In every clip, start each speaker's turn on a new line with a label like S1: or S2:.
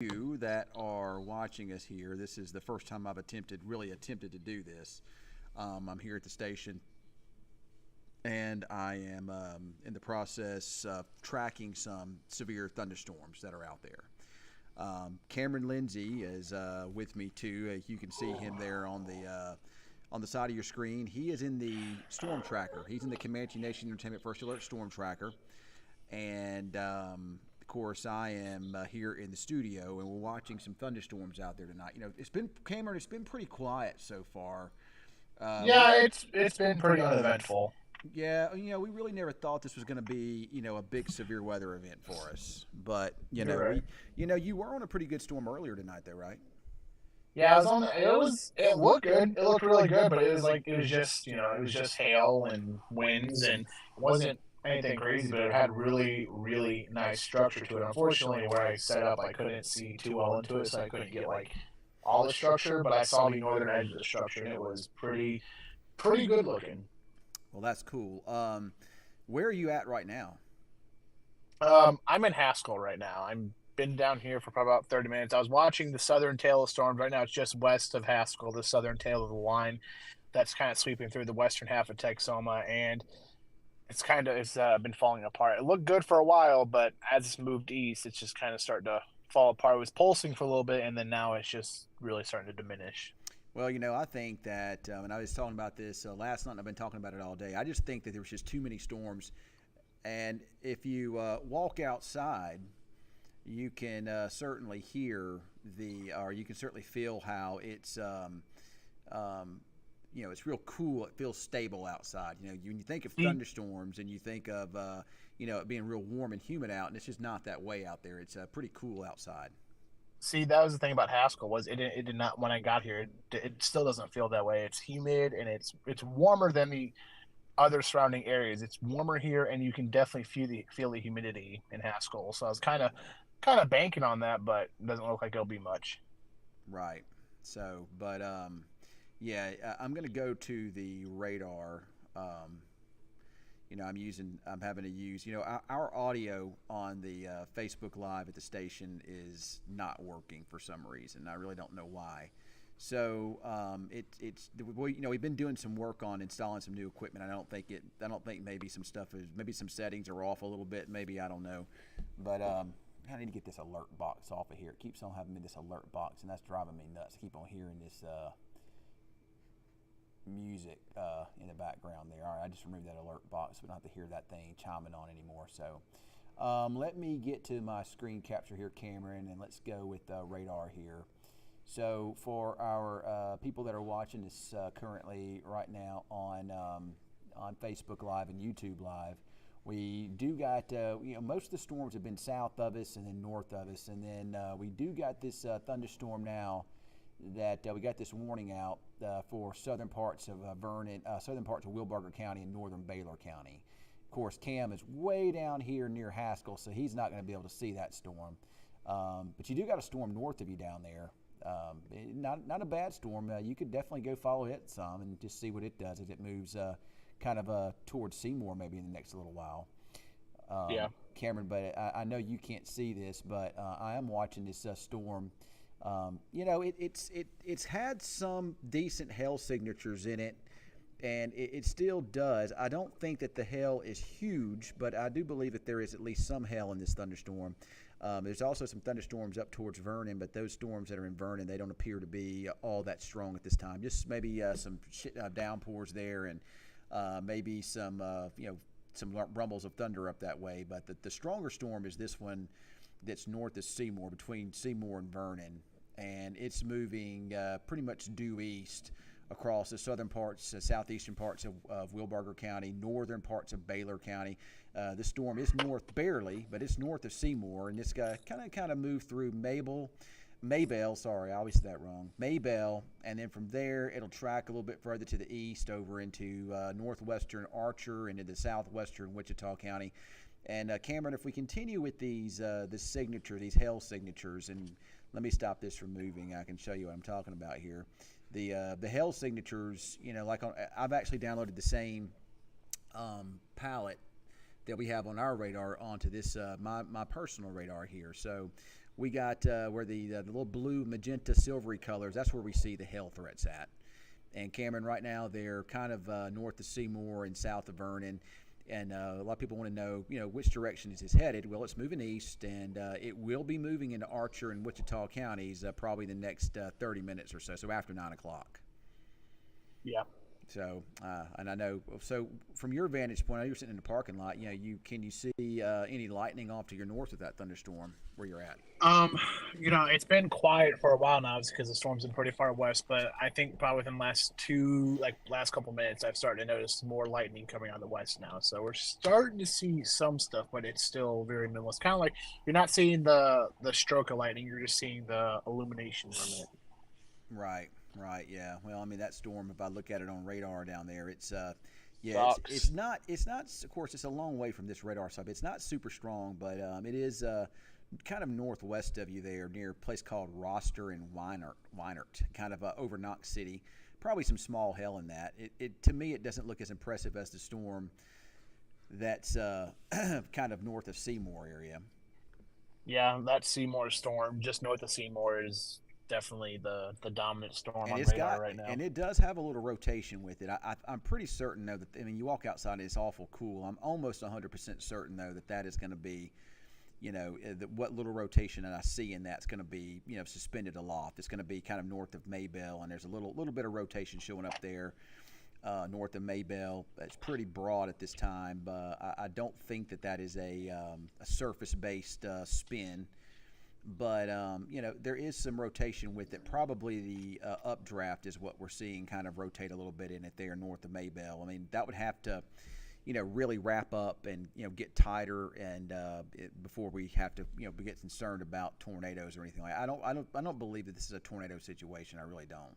S1: You that are watching us here, this is the first time I've really attempted to do this. I'm here at the station, and I am in the process of tracking some severe thunderstorms that are out there. Cameron Lindsay is with me too. You can see him there on the side of your screen. He is in the storm tracker. He's in the Comanche Nation Entertainment First Alert Storm Tracker, and of course, I am here in the studio, and we're watching some thunderstorms out there tonight. It's been Cameron. It's been pretty quiet so far. We
S2: Yeah, it's been pretty uneventful.
S1: Yeah, we really never thought this was going to be a big severe weather event for us. But
S2: You're right.
S1: you were on a pretty good storm earlier tonight, though, right?
S2: Yeah, I was on. It looked good. It looked really good, but it was just hail and winds, and it wasn't anything crazy, but it had really nice structure to it. Unfortunately, where I set up, I couldn't see too well into it, so I couldn't get like all the structure, but I saw the northern edge of the structure, and it was pretty good looking.
S1: Well, that's cool. Where are you at right now?
S2: I'm in Haskell right now. I'm been down here for probably about 30 minutes. I was watching the southern tail of storms. Right now, it's just west of Haskell, the southern tail of the line that's kind of sweeping through the western half of Texoma, and it's been falling apart. It looked good for a while, but as it's moved east, it's just kind of starting to fall apart. It was pulsing for a little bit, and then now it's just really starting to diminish.
S1: Well, I think that, and I was talking about this last night, and I've been talking about it all day. I just think that there was just too many storms, and if you walk outside, you can certainly hear or you can certainly feel how um, it's real cool. It feels stable outside. When you think of
S2: See,
S1: thunderstorms and you think of, it being real warm and humid out, and it's just not that way out there. It's pretty cool outside.
S2: See, that was the thing about Haskell was it did not when I got here. It still doesn't feel that way. It's humid and it's warmer than the other surrounding areas. It's warmer here, and you can definitely feel the humidity in Haskell. So I was kind of banking on that, but it doesn't look like it'll be much.
S1: Right. So, but yeah, I'm going to go to the radar. Um, I'm having to use, our audio on the Facebook Live at the station is not working for some reason. I really don't know why. So we've been doing some work on installing some new equipment. I don't think maybe some settings are off a little bit. Maybe I don't know, but I need to get this alert box off of here. It keeps on having me this alert box, and that's driving me nuts. I keep on hearing this music in the background there. All right, I just removed that alert box. We don't have to hear that thing chiming on anymore. So let me get to my screen capture here, Cameron, and let's go with radar here. So for our people that are watching this currently right now on Facebook Live and YouTube Live, we do got most of the storms have been south of us and then north of us, and then we do got this thunderstorm now that we got this warning out for southern parts of Vernon, southern parts of Wilbarger County and northern Baylor County. Of course, Cam is way down here near Haskell, so he's not going to be able to see that storm. But you do got a storm north of you down there. Not a bad storm. You could definitely go follow it some and just see what it does as it moves kind of towards Seymour maybe in the next little while.
S2: Yeah.
S1: Cameron, but I know you can't see this, but I am watching this storm. It's had some decent hail signatures in it, and it still does. I don't think that the hail is huge, but I do believe that there is at least some hail in this thunderstorm. There's also some thunderstorms up towards Vernon, but those storms that are in Vernon, they don't appear to be all that strong at this time. Just maybe some downpours there, and maybe some rumbles of thunder up that way. But the stronger storm is this one that's north of Seymour, between Seymour and Vernon, and it's moving pretty much due east across the southern parts, southeastern parts of Wilbarger County, northern parts of Baylor County. This storm is north barely, but it's north of Seymour, and it's got kind of moved through Maybell. Sorry, I always say that wrong. Maybell, and then from there it'll track a little bit further to the east over into northwestern Archer, into the southwestern Wichita County. And Cameron, if we continue with these these hail signatures, and let me stop this from moving. I can show you what I'm talking about here. The hail signatures, I've actually downloaded the same palette that we have on our radar onto this my personal radar here. So We got where the little blue, magenta, silvery colors. That's where we see the hail threats at. And Cameron, right now they're kind of north of Seymour and south of Vernon. And a lot of people want to know, which direction is it headed? Well, it's moving east, and it will be moving into Archer and Wichita counties probably the next 30 minutes or so. So after 9 o'clock.
S2: Yeah.
S1: So, and I know, so from your vantage point, I know you're sitting in the parking lot. Can you see any lightning off to your north of that thunderstorm where you're at?
S2: It's been quiet for a while now because the storm's been pretty far west. But I think probably within the last couple minutes, I've started to notice more lightning coming out of the west now. So we're starting to see some stuff, but it's still very minimal. It's kind of like you're not seeing the stroke of lightning; you're just seeing the illumination from it.
S1: Right. Right. Yeah. Well, I mean, that storm, if I look at it on radar down there, it's it's not. Of course, it's a long way from this radar sub. It's not super strong, but it is kind of northwest of you there, near a place called Roster and Weinert, kind of over Knox City. Probably some small hail in that. It to me, it doesn't look as impressive as the storm that's kind of north of Seymour area.
S2: Yeah, that Seymour storm just north of Seymour is definitely the dominant storm on
S1: it's
S2: radar right now.
S1: And it does have a little rotation with it. I'm pretty certain, though, that, I mean, you walk outside and it's awful cool. I'm almost 100% certain, though, that is going to be, what little rotation that I see in that's going to be, suspended aloft. It's going to be kind of north of Maybell, and there's a little bit of rotation showing up there north of Maybell. It's pretty broad at this time, but I don't think that is a surface-based spin. But, there is some rotation with it. Probably the updraft is what we're seeing kind of rotate a little bit in it there north of Maybell. I mean, that would have to, really wrap up and, get tighter and before we have to, get concerned about tornadoes or anything like that. I don't believe that this is a tornado situation. I really don't.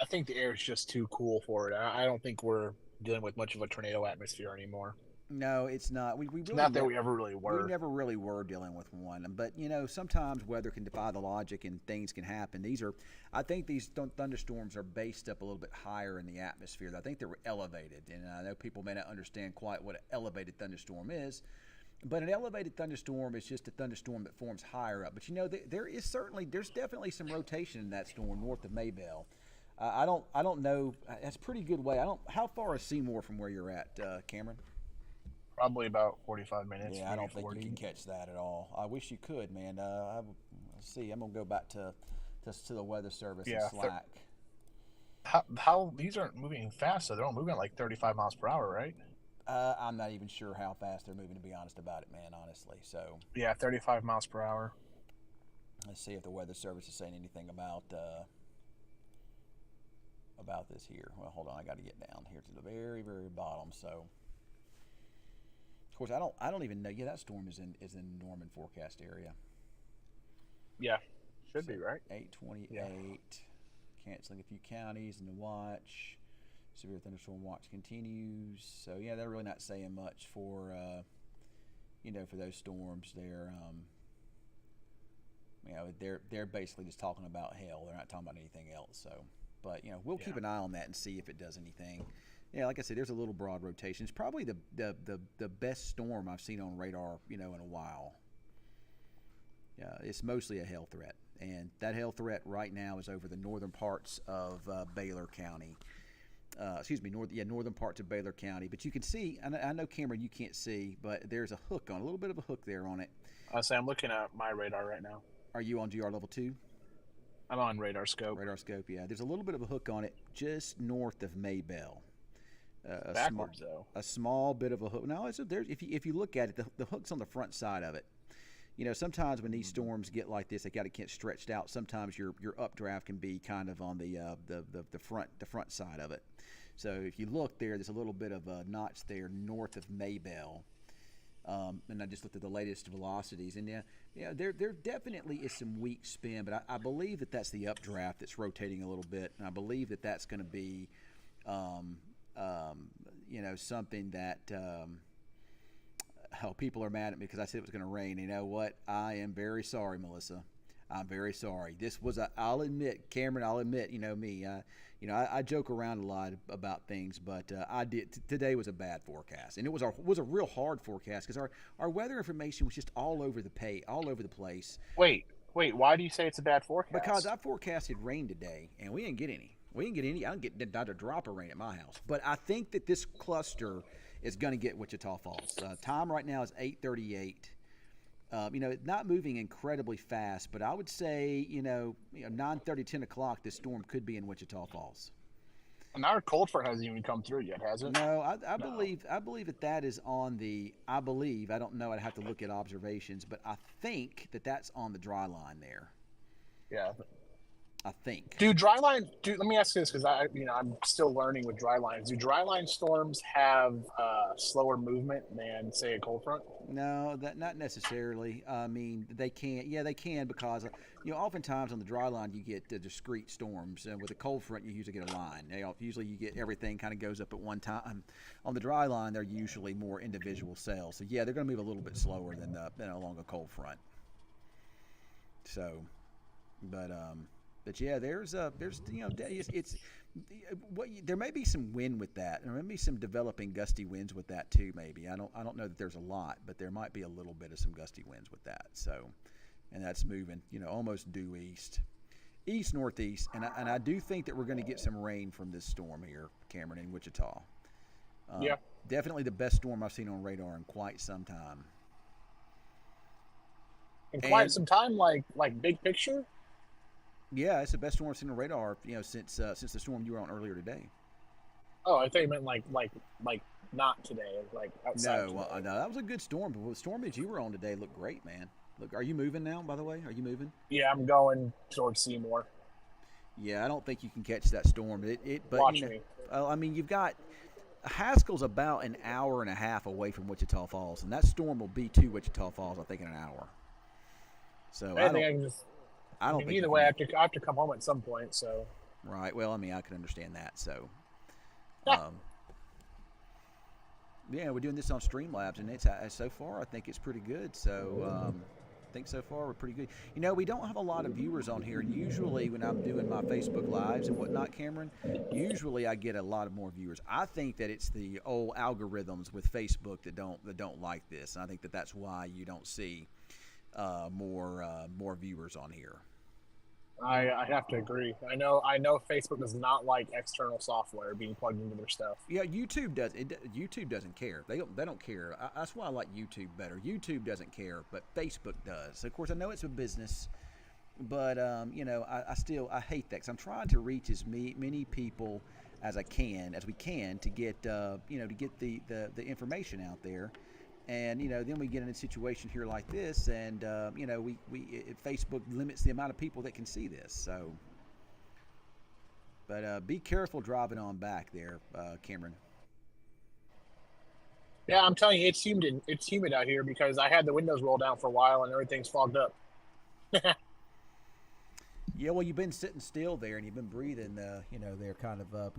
S2: I think the air is just too cool for it. I don't think we're dealing with much of a tornado atmosphere anymore.
S1: No, it's not. We really
S2: not that we ever really were.
S1: We never really were dealing with one. But, sometimes weather can defy the logic and things can happen. I think these thunderstorms are based up a little bit higher in the atmosphere. I think they were elevated. And I know people may not understand quite what an elevated thunderstorm is. But an elevated thunderstorm is just a thunderstorm that forms higher up. But, there's definitely some rotation in that storm north of Maybell. I don't know. That's a pretty good way. How far is Seymour from where you're at, Cameron?
S2: Probably about 45 minutes.
S1: Yeah, I don't think you can catch that at all. I wish you could, man. Let's see. I'm gonna go back to the weather service and Slack.
S2: How these aren't moving fast? So they're all moving at like 35 miles per hour, right?
S1: I'm not even sure how fast they're moving, to be honest about it, man. Honestly, so
S2: yeah, 35 miles per hour.
S1: Let's see if the weather service is saying anything about this here. Well, hold on. I got to get down here to the very, very bottom. So. Of course, I don't even know. Yeah, that storm is in Norman forecast area.
S2: Yeah, should be right.
S1: 828, yeah. Canceling a few counties in the watch. Severe thunderstorm watch continues. So yeah, they're really not saying much for for those storms. They're basically just talking about hail. They're not talking about anything else. So, but we'll keep an eye on that and see if it does anything. Yeah, like I said, there's a little broad rotation. It's probably the best storm I've seen on radar, in a while. Yeah, it's mostly a hail threat, and that hail threat right now is over the northern parts of Baylor County. Northern parts of Baylor County. But you can see, I know, Cameron, you can't see, but there's a little bit of a hook there on it.
S2: I'm looking at my radar right now.
S1: Are you on GR level 2?
S2: I'm on radar scope.
S1: Radar scope, yeah. There's a little bit of a hook on it just north of Maybell.
S2: Backwards, though.
S1: A small bit of a hook. No, if you look at it, the hook's on the front side of it. Sometimes when these storms get like this, they got to get stretched out. Sometimes your updraft can be kind of on the front side of it. So if you look there's a little bit of a notch there north of Maybell. And I just looked at the latest velocities, and there definitely is some weak spin, but I believe that's the updraft that's rotating a little bit, and I believe that's going to be something that people are mad at me because I said it was going to rain. You know what? I am very sorry, Melissa. I'm very sorry. This was I'll admit, Cameron, me. I joke around a lot about things, but I did. Today was a bad forecast, and it was a real hard forecast because our weather information was just all over the place.
S2: Wait, Wait, why do you say it's a bad
S1: Because
S2: forecast?
S1: I forecasted rain today, and we didn't get any. We didn't get any. I didn't get not a drop of rain at my house. But I think that this cluster is going to get Wichita Falls. Time right now is 8:38. It's not moving incredibly fast, but I would say 9:30, 10 o'clock. This storm could be in Wichita Falls.
S2: And our cold front hasn't even come through yet, has it?
S1: No, I
S2: No.
S1: believe that is on the. I believe I don't know. I'd have to look at observations, but I think that that's on the dry line there.
S2: Yeah.
S1: I think.
S2: Do dry line? Do let me ask you this because I'm still learning with dry lines. Do dry line storms have slower movement than say a cold front?
S1: No, that not necessarily. I mean, they can. Yeah, they can because oftentimes on the dry line you get discrete storms, and with a cold front you usually get a line. Usually you get everything kind of goes up at one time. On the dry line, they're usually more individual cells. So yeah, they're going to move a little bit slower than along a cold front. So, but yeah, there's it's there may be some wind with that. There may be some developing gusty winds with that too. Maybe I don't know that there's a lot, but there might be a little bit of some gusty winds with that. So, and that's moving almost due east northeast, and I do think that we're going to get some rain from this storm here, Cameron, in Wichita.
S2: Yeah.
S1: Definitely the best storm I've seen on radar in quite some time.
S2: In quite
S1: And
S2: some time, like big picture.
S1: yeah, it's the best storm I've seen on radar, since the storm you were on earlier today.
S2: Oh, I thought you meant like not today, like outside
S1: No,
S2: today.
S1: no, that was a good storm. But the storm that you were on today looked great, man. Look, are you moving now? By the way, are you moving?
S2: Yeah, I'm going towards Seymour.
S1: Yeah, I don't think you can catch that storm. But
S2: Watch me.
S1: I mean, you've got Haskell's about an hour and a half away from Wichita Falls, and that storm will be to Wichita Falls, I think, in an hour. So
S2: I think I can just.
S1: I
S2: I
S1: don't
S2: mean,
S1: think you
S2: either way,
S1: can.
S2: I have to come home at some point. So.
S1: Right. Well, I mean, I can understand that. So,
S2: Yeah.
S1: um, yeah, we're doing this on Streamlabs, and it's so far I think it's pretty good. So, I think so far we're pretty good. We don't have a lot of viewers on here, and usually when I'm doing my Facebook lives and whatnot, Cameron, usually I get a lot of more viewers. I think that it's the old algorithms with Facebook that don't like this, and I think that that's why you don't see more viewers on here.
S2: I have to agree. I know Facebook does not like external software being plugged into their stuff.
S1: Yeah, YouTube doesn't care. They don't care. That's why I like YouTube better. YouTube doesn't care, but Facebook does. Of course, I know it's a business, but I hate that because I'm trying to reach as many people as we can to get the information out there. And then we get in a situation here like this, and Facebook limits the amount of people that can see this. So, but be careful driving on back there, Cameron.
S2: Yeah, I'm telling you, it's humid. It's humid out here because I had the windows rolled down for a while and everything's fogged up.
S1: Yeah, well, you've been sitting still there, and you've been breathing. They're kind of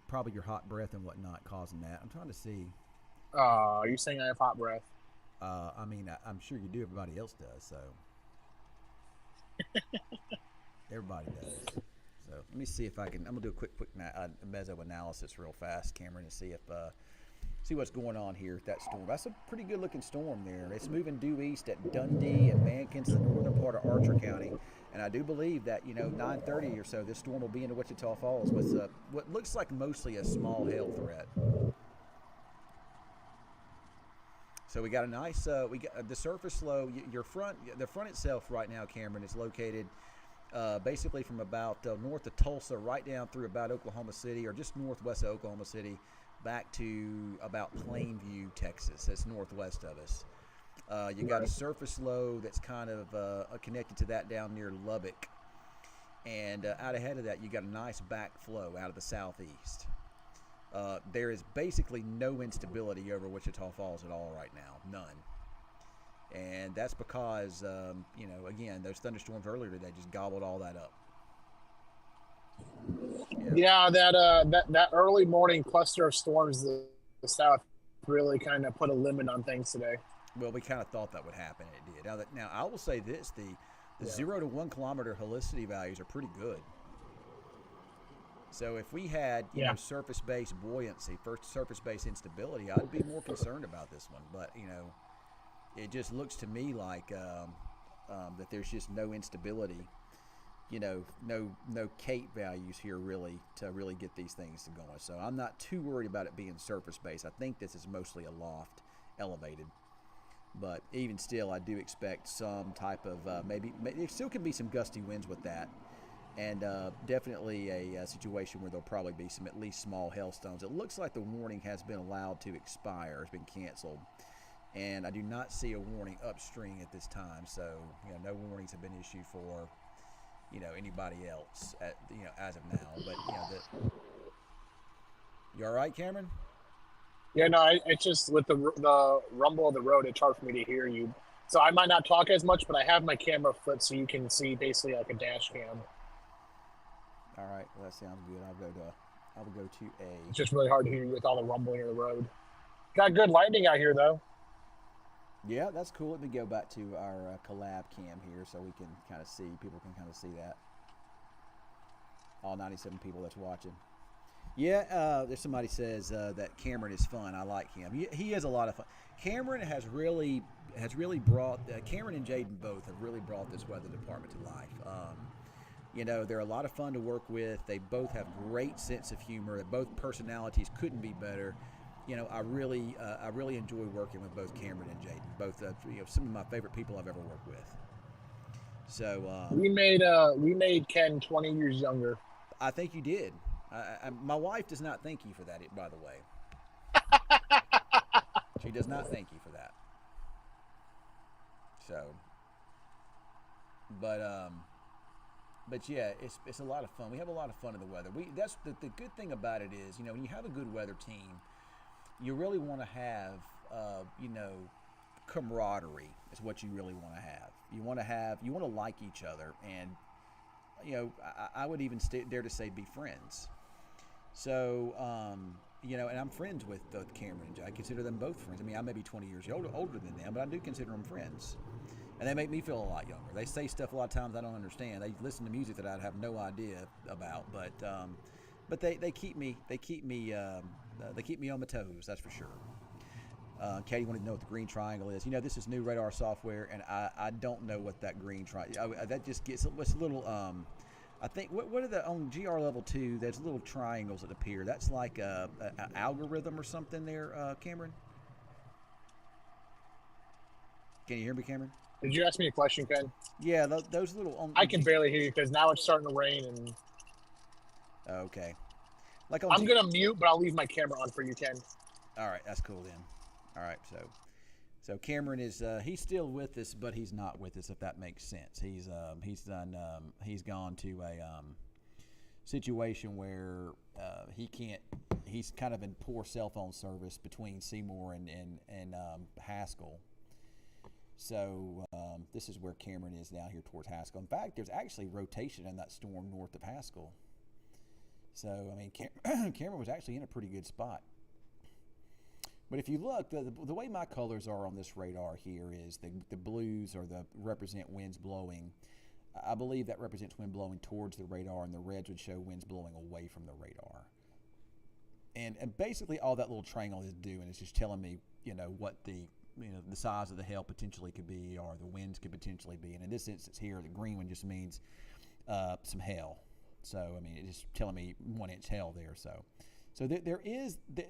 S1: probably your hot breath and whatnot causing that. I'm trying to see.
S2: Are you saying I have hot breath?
S1: I mean, I'm sure you do. Everybody else does. So everybody does. So let me see if I can. I'm gonna do a quick meso analysis real fast, Cameron, and see what's going on here with that storm. That's a pretty good looking storm there. It's moving due east at Dundee and Mankins, the northern part of Archer County. And I do believe that 9:30 or so, this storm will be into Wichita Falls with what looks like mostly a small hail threat. So we got a nice, we got the surface low. The front itself right now, Cameron, is located basically from about north of Tulsa right down through about Oklahoma City, or just northwest of Oklahoma City, back to about Plainview, Texas. That's northwest of us. You got a surface low that's kind of connected to that down near Lubbock. And out ahead of that, you got a nice backflow out of the southeast. There is basically no instability over Wichita Falls at all right now, none. And that's because, again, those thunderstorms earlier today just gobbled all that up.
S2: Yeah, that early morning cluster of storms the south really kind of put a limit on things today.
S1: Well, we kind of thought that would happen, and it did. Now I will say this: the 0 to 1 kilometer helicity values are pretty good. So if we had surface-based buoyancy, first surface-based instability, I'd be more concerned about this one. But it just looks to me like that there's just no instability, no Kate values here really to really get these things to going. So I'm not too worried about it being surface based. I think this is mostly a loft elevated. But even still, I do expect some type of maybe there still can be some gusty winds with that, and definitely a situation where there'll probably be some at least small hailstones. It looks like the warning has been allowed to expire, has been canceled, and I do not see a warning upstream at this time. So no warnings have been issued for anybody else as of now. But you all right, Cameron?
S2: Yeah, no, it's just with the rumble of the road, it's hard for me to hear you. So I might not talk as much, but I have my camera flipped so you can see basically like a dash cam.
S1: All right, well, that sounds good. I'll go to
S2: It's
S1: a.
S2: just really hard to hear you with all the rumbling of the road. Got good lighting out here though.
S1: Yeah, that's cool. Let me go back to our collab cam here so we can kind of see. People can kind of see that. All 97 people that's watching. Yeah, there's somebody says that Cameron is fun. I like him. He is a lot of fun. Cameron has really brought Cameron and Jaden both have really brought this weather department to life. They're a lot of fun to work with. They both have great sense of humor. Both personalities couldn't be better. I really enjoy working with both Cameron and Jaden. Both some of my favorite people I've ever worked with. So
S2: We made Ken 20 years younger.
S1: I think you did. My wife does not thank you for that, by the way. She does not thank you for that. So, but yeah, it's a lot of fun. We have a lot of fun in the weather. That's the good thing about it is, when you have a good weather team, you really want to have, camaraderie is what you really want to have. You want to like each other, and I would even dare to say be friends. So, and I'm friends with Cameron and Jay. I consider them both friends. I mean, I may be 20 years older than them, but I do consider them friends. And they make me feel a lot younger. They say stuff a lot of times I don't understand. They listen to music that I have no idea about, but they keep me on my toes. That's for sure. Katie wanted to know what the green triangle is. This is new radar software, and I don't know what that green triangle. That just gets it's a little. I think what are the on GR level 2? There's little triangles that appear. That's like a algorithm or something there, Cameron. Can you hear me, Cameron?
S2: Did you ask me a question, Ken?
S1: Yeah, those little.
S2: I can barely hear you because now it's starting to rain, and
S1: okay. Like
S2: I'm gonna mute, but I'll leave my camera on for you, Ken.
S1: All right, that's cool then. All right, so Cameron is he's still with us, but he's not with us. If that makes sense, he's gone to a situation where he can't. He's kind of in poor cell phone service between Seymour and Haskell. So this is where Cameron is now, here towards Haskell. In fact, there's actually rotation in that storm north of Haskell. So I mean, Cameron was actually in a pretty good spot. But if you look, the way my colors are on this radar here is the blues represent winds blowing. I believe that represents wind blowing towards the radar, and the reds would show winds blowing away from the radar. And basically all that little triangle is doing is just telling me, what the size of the hail potentially could be, or the winds could potentially be. And in this instance here, the green one just means some hail. So I mean, it's just telling me 1 inch hail there. So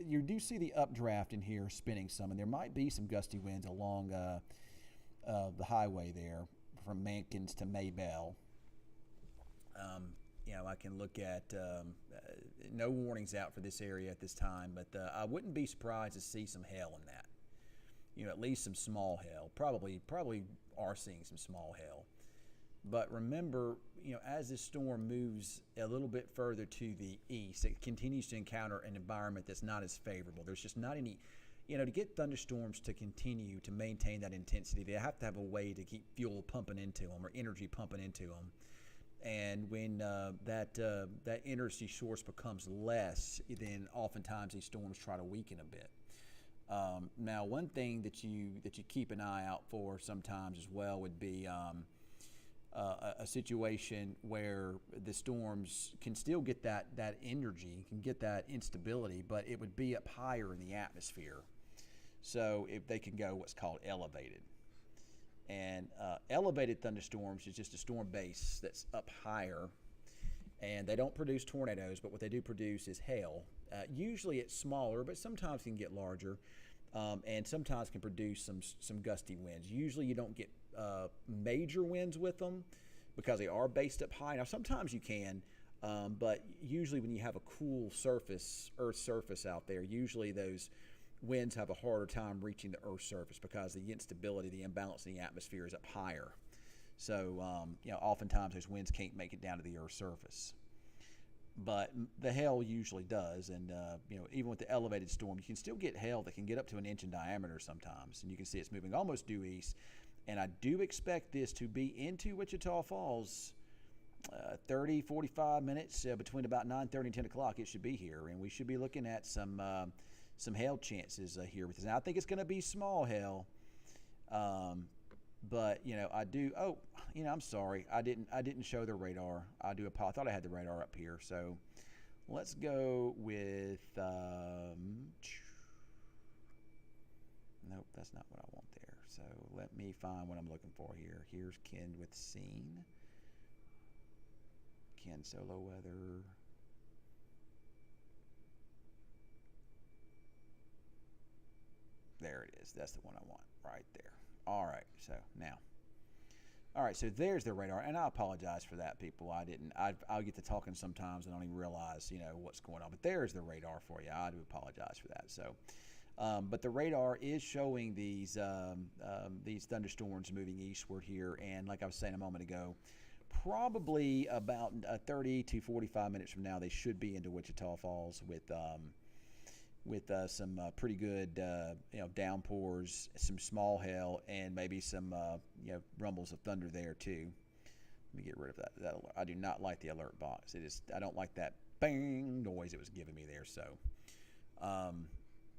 S1: you do see the updraft in here spinning some, and there might be some gusty winds along the highway there from Mankins to Maybell. I can look at no warnings out for this area at this time, but I wouldn't be surprised to see some hail in that. At least some small hail. Probably are seeing some small hail. But remember, as this storm moves a little bit further to the east, it continues to encounter an environment that's not as favorable. There's just not any, to get thunderstorms to continue to maintain that intensity, they have to have a way to keep fuel pumping into them, or energy pumping into them. And when that energy source becomes less, then oftentimes these storms try to weaken a bit. Now, one thing that you keep an eye out for sometimes as well would be a situation where the storms can still get that energy, can get that instability, but it would be up higher in the atmosphere. So if they can go what's called elevated. And elevated thunderstorms is just a storm base that's up higher, and they don't produce tornadoes, but what they do produce is hail. Usually it's smaller, but sometimes it can get larger, and sometimes can produce some gusty winds. Usually you don't get major winds with them because they are based up high. Now sometimes you can, but usually when you have a cool surface, Earth's surface out there, usually those winds have a harder time reaching the Earth's surface because the instability, the imbalance in the atmosphere is up higher. So, oftentimes those winds can't make it down to the Earth's surface. But the hail usually does, and even with the elevated storm, you can still get hail that can get up to an inch in diameter sometimes, and you can see it's moving almost due east. And I do expect this to be into Wichita Falls 45 minutes between about 9:30 and 10 o'clock. It should be here, and we should be looking at some hail chances here with this. Now, I think it's going to be small hail, but I do. Oh, I'm sorry, I didn't show the radar. I thought I had the radar up here. So let's go with. Nope, that's not what I want there. So let me find what I'm looking for here. Here's Ken with scene. Ken solo weather. There it is. That's the one I want right there. All right. So now, all right. So there's the radar, and I apologize for that, people. I'll get to talking sometimes and I don't even realize what's going on. But there's the radar for you. I do apologize for that. So, but the radar is showing these thunderstorms moving eastward here, and like I was saying a moment ago, probably about 30 to 45 minutes from now, they should be into Wichita Falls with some pretty good downpours, some small hail, and maybe some rumbles of thunder there too. Let me get rid of that alert. I do not like the alert box. I don't like that bang noise it was giving me there. So,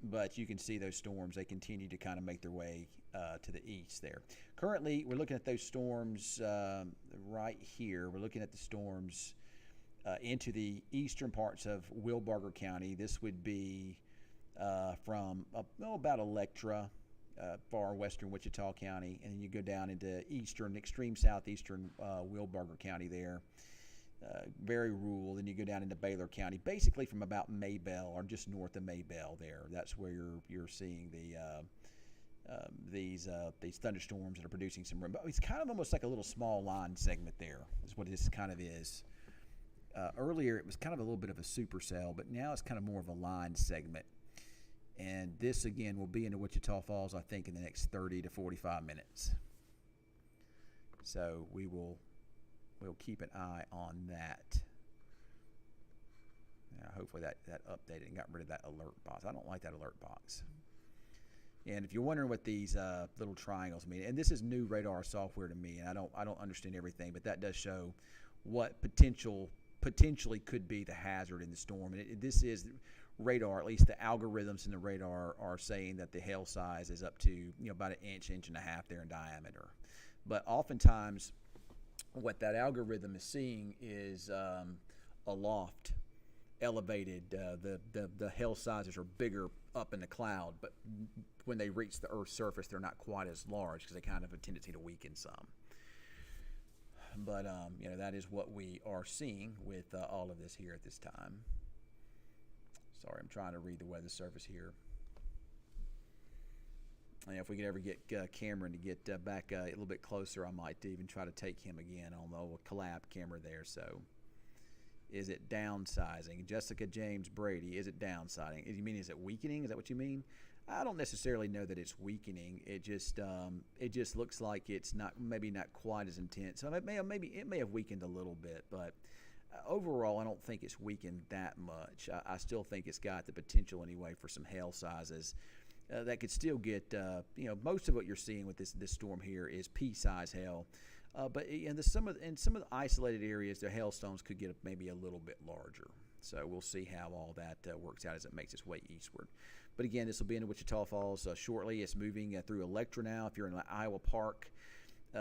S1: but you can see those storms. They continue to kind of make their way to the east there. Currently, we're looking at those storms right here. We're looking at the storms into the eastern parts of Wilbarger County. This would be from about Electra, far western Wichita County, and then you go down into extreme southeastern Wilbarger County there, very rural. Then you go down into Baylor County, basically from about Maybell or just north of Maybell there. That's where you're seeing these thunderstorms that are producing some rain. It's kind of almost like a little small line segment there is what this kind of is. Earlier it was kind of a little bit of a supercell, but now it's kind of more of a line segment. And this, again, will be into Wichita Falls, I think, in the next 30 to 45 minutes. So we'll keep an eye on that. Hopefully that updated and got rid of that alert box. I don't like that alert box. And if you're wondering what these little triangles mean, and this is new radar software to me, and I don't understand everything, but that does show what potentially could be the hazard in the storm. And this is radar, at least the algorithms in the radar are saying that the hail size is up to about an inch and a half there in diameter. But oftentimes what that algorithm is seeing is aloft, elevated. The hail sizes are bigger up in the cloud, but when they reach the Earth's surface, they're not quite as large because they kind of have a tendency to weaken some. But that is what we are seeing with all of this here at this time. Sorry, I'm trying to read the weather service here. And if we could ever get Cameron to get back a little bit closer, I might even try to take him again on the old collab camera there. So, is it downsizing? Jessica James Brady, is it downsizing? You mean, is it weakening? Is that what you mean? I don't necessarily know that it's weakening. It just looks like it's maybe not quite as intense. So it may have weakened a little bit, but overall, I don't think it's weakened that much. I still think it's got the potential anyway for some hail sizes that could still get. Most of what you're seeing with this storm here is pea-size hail, but in some of the isolated areas, the hailstones could get maybe a little bit larger. So we'll see how all that works out as it makes its way eastward. But again, this will be in Wichita Falls shortly. It's moving through Electra now. If you're in Iowa Park,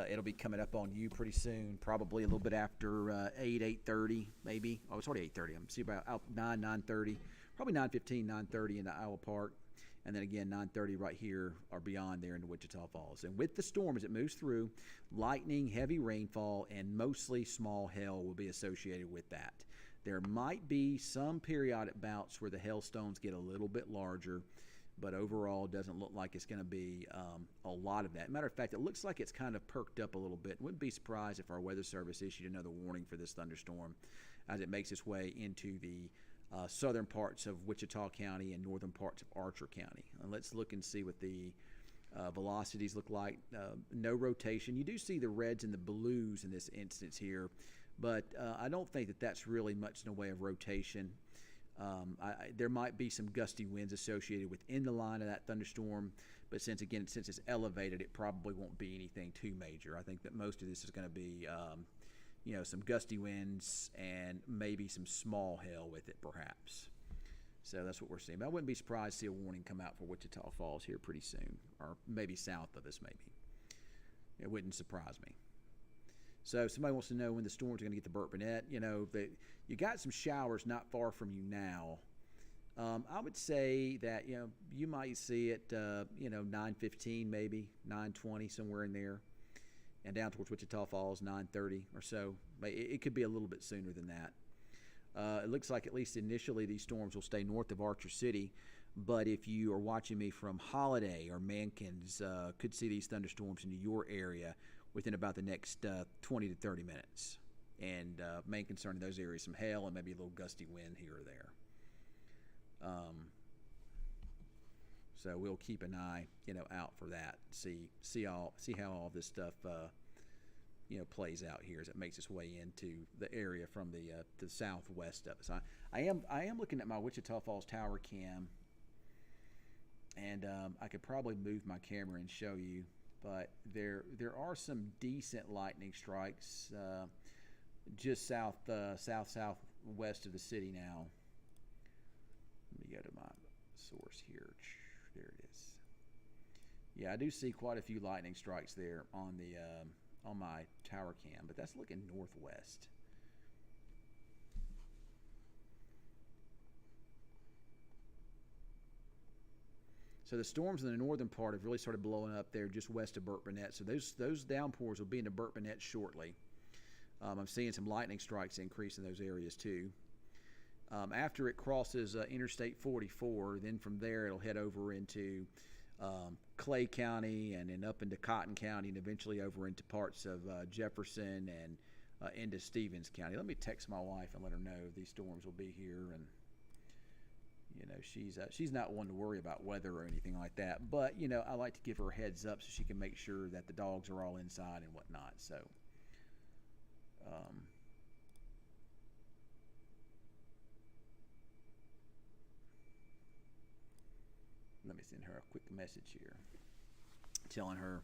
S1: it'll be coming up on you pretty soon, probably a little bit after 8:30 maybe. Oh, it's already 8:30. I'm see about 9:30, probably 9:15, 9:30 in the Iowa Park. and then again 9:30 right here or beyond there into Wichita Falls. And with the storm as it moves through, lightning, heavy rainfall, and mostly small hail will be associated with that. There might be some periodic bouts where the hailstones get a little bit larger, but overall it doesn't look like it's going to be a lot of that. Matter of fact, it looks like it's kind of perked up a little bit. Wouldn't be surprised if our weather service issued another warning for this thunderstorm as it makes its way into the southern parts of Wichita County and northern parts of Archer County. And let's look and see what the velocities look like. No rotation. You do see the reds and the blues in this instance here, but I don't think that that's really much in the way of rotation. There might be some gusty winds associated within the line of that thunderstorm, but since it's elevated, it probably won't be anything too major. I think that most of this is going to be some gusty winds and maybe some small hail with it, perhaps. So that's what we're seeing. But I wouldn't be surprised to see a warning come out for Wichita Falls here pretty soon, or maybe south of us, maybe. It wouldn't surprise me. So somebody wants to know when the storm's going to get to Burkburnett. You got some showers not far from you now. I would say that you might see it 9:15 maybe 9:20 somewhere in there, and down towards Wichita Falls 9:30 or so. It could be a little bit sooner than that. It looks like at least initially these storms will stay north of Archer City, but if you are watching me from Holiday or Mankins, could see these thunderstorms into your area within about the next 20 to 30 minutes. And main concern in those areas, some hail and maybe a little gusty wind here or there. So we'll keep an eye, out for that. See how all this stuff, plays out here as it makes its way into the area from the southwest of us. I am looking at my Wichita Falls tower cam, and I could probably move my camera and show you, but there are some decent lightning strikes just southwest of the city now. Let me go to my source here. There it is. Yeah, I do see quite a few lightning strikes there on my tower cam, but that's looking northwest. So the storms in the northern part have really started blowing up there just west of Burkburnett. So those downpours will be into Burkburnett shortly. I'm seeing some lightning strikes increase in those areas too. After it crosses Interstate 44, then from there it'll head over into Clay County and then up into Cotton County and eventually over into parts of Jefferson and into Stevens County. Let me text my wife and let her know these storms will be here. And she's not one to worry about weather or anything like that, but I like to give her a heads up so she can make sure that the dogs are all inside and whatnot. So let me send her a quick message here telling her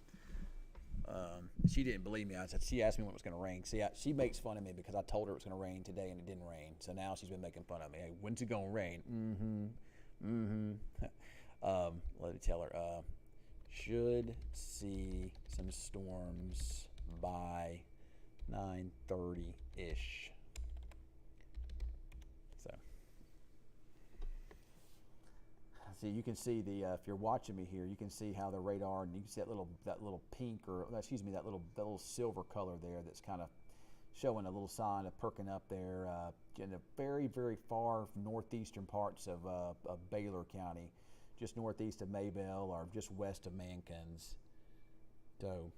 S1: she didn't believe me. She asked me when it was going to rain. See, she makes fun of me because I told her it was going to rain today and it didn't rain. So now she's been making fun of me. Hey, when's it going to rain? Let me tell her. Should see some storms by 9:30-ish. So, see, you can see if you're watching me here, you can see how the radar, and you can see that little pink that little silver color there that's kind of showing a little sign of perking up there in the very, very far northeastern parts of Baylor County, just northeast of Maybell or just west of Mankins. So,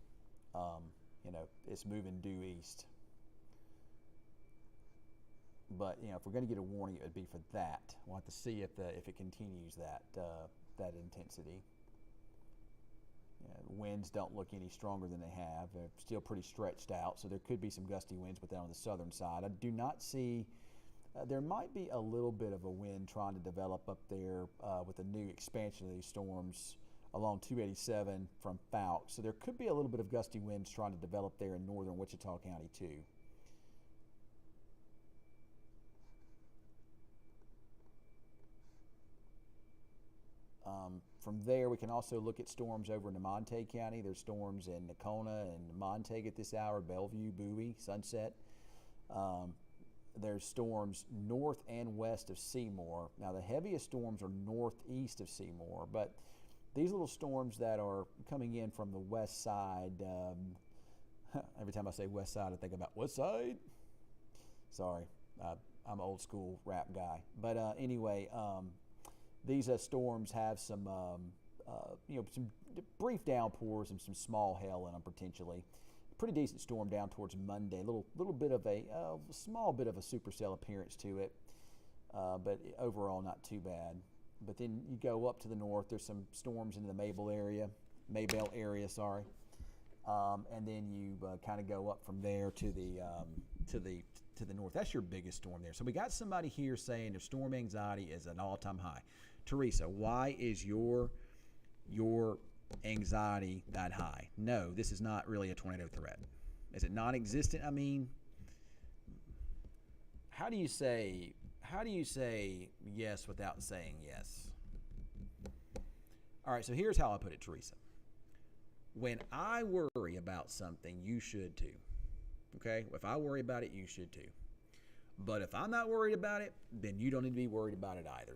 S1: it's moving due east. But if we're going to get a warning, it would be for that. We'll have to see if it continues that intensity. Winds don't look any stronger than they have. They're still pretty stretched out, so there could be some gusty winds, but then on the southern side, I do not see. There might be a little bit of a wind trying to develop up there with the new expansion of these storms along 287 from Fouke. So there could be a little bit of gusty winds trying to develop there in northern Wichita County too. From there, we can also look at storms over into Montague County. There's storms in Nocona and Montague at this hour, Bellevue, Bowie, Sunset. there's storms north and west of Seymour. Now, the heaviest storms are northeast of Seymour, but these little storms that are coming in from the west side, every time I say west side, I think about west side. Sorry, I'm an old school rap guy. But anyway, these storms have some, some brief downpours and some small hail in them potentially. Pretty decent storm down towards Monday. Little bit of a small bit of a supercell appearance to it, but overall not too bad. But then you go up to the north. There's some storms into the Maybell area, sorry, and then you kind of go up from there to the north. That's your biggest storm there. So we got somebody here saying their storm anxiety is an all-time high. Teresa, why is your anxiety that high? No, this is not really a tornado threat. Is it non-existent? I mean, how do you say yes without saying yes? All right, so here's how I put it, Teresa. When I worry about something, you should too. Okay? If I worry about it, you should too. But if I'm not worried about it, then you don't need to be worried about it either.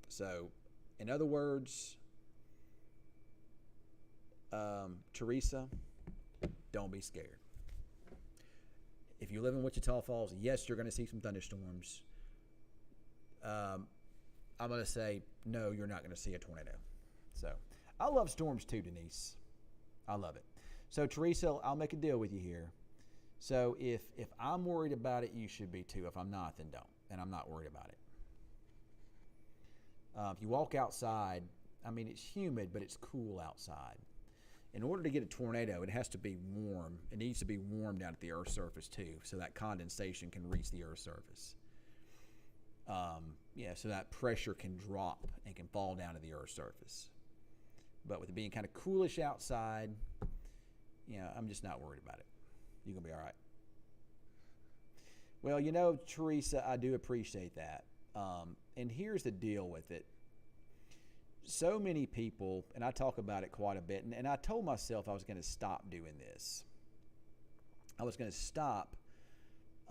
S1: So, in other words, Teresa, don't be scared. If you live in Wichita Falls, yes, you're going to see some thunderstorms. I'm going to say, no, you're not going to see a tornado. So, I love storms too, Denise. I love it. So, Teresa, I'll make a deal with you here. So, if I'm worried about it, you should be too. If I'm not, then don't. And I'm not worried about it. If you walk outside, I mean, it's humid, but it's cool outside. In order to get a tornado, it has to be warm. It needs to be warm down at the Earth's surface, too, so that condensation can reach the Earth's surface. So that pressure can drop and can fall down to the Earth's surface. But with it being kind of coolish outside, I'm just not worried about it. You're going to be all right. Well, Teresa, I do appreciate that. And here's the deal with it. So many people, and I talk about it quite a bit, and I told myself I was going to stop doing this. I was going to stop,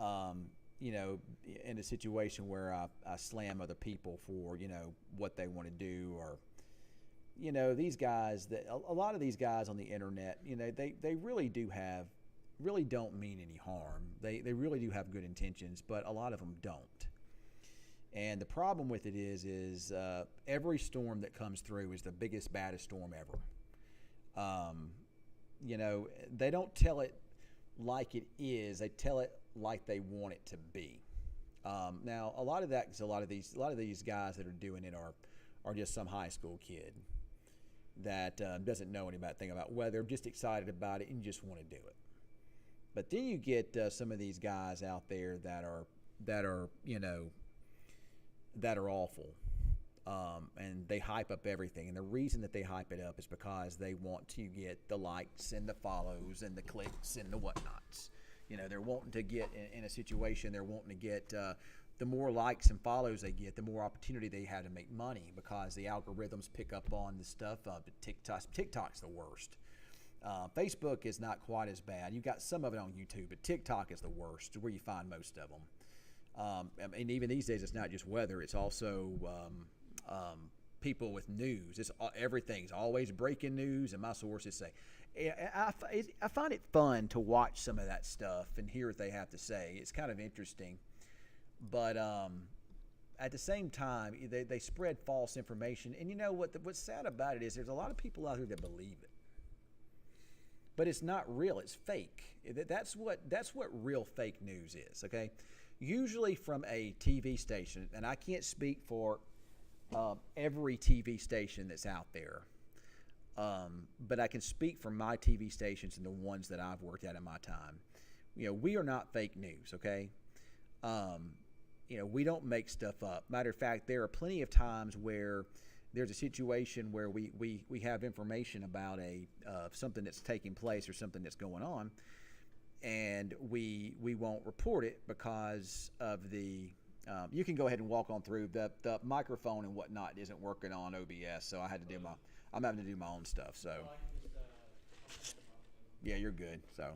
S1: in a situation where I slam other people for, what they want to do, or, these guys, a lot of these guys on the internet, they really don't mean any harm. They really do have good intentions, but a lot of them don't. And the problem with it is every storm that comes through is the biggest, baddest storm ever. They don't tell it like it is. They tell it like they want it to be. Now, a lot of that is a lot of these guys that are doing it are just some high school kid that doesn't know anything about weather, just excited about it and just want to do it. But then you get some of these guys out there that are awful, and they hype up everything. And the reason that they hype it up is because they want to get the likes and the follows and the clicks and the whatnots. They're wanting to get in a situation. They're wanting to get the more likes and follows they get, the more opportunity they have to make money because the algorithms pick up on the stuff. TikTok's the worst. Facebook is not quite as bad. You've got some of it on YouTube, but TikTok is the worst, where you find most of them. And even these days, it's not just weather; it's also people with news. Everything's always breaking news, and my sources say. I find it fun to watch some of that stuff and hear what they have to say. It's kind of interesting, but at the same time, they spread false information. And what's sad about it is there's a lot of people out there that believe it, but it's not real. It's fake. That's what real fake news is. Okay. Usually from a TV station, and I can't speak for every TV station that's out there, but I can speak for my TV stations and the ones that I've worked at in my time. We are not fake news, okay? We don't make stuff up. Matter of fact, there are plenty of times where there's a situation where we have information about something that's taking place or something that's going on, and we won't report it because of you can go ahead and walk on through the microphone and whatnot isn't working on OBS, so I had to I'm having to do my own stuff. So yeah, you're good. So,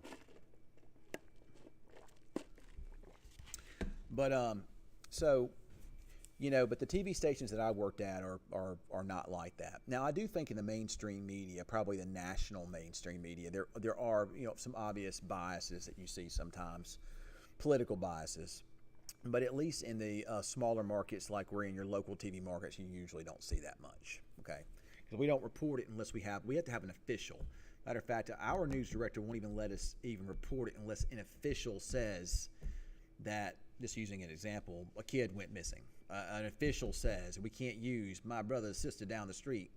S1: but so but the TV stations that I worked at are not like that. Now, I do think in the mainstream media, probably the national mainstream media, there are some obvious biases that you see sometimes, political biases. But at least in the smaller markets, like we're in your local TV markets, you usually don't see that much. Okay, because we don't report it unless we have to have an official. Matter of fact, our news director won't even let us even report it unless an official says that. Just using an example, a kid went missing. An official says we can't use my brother's sister down the street.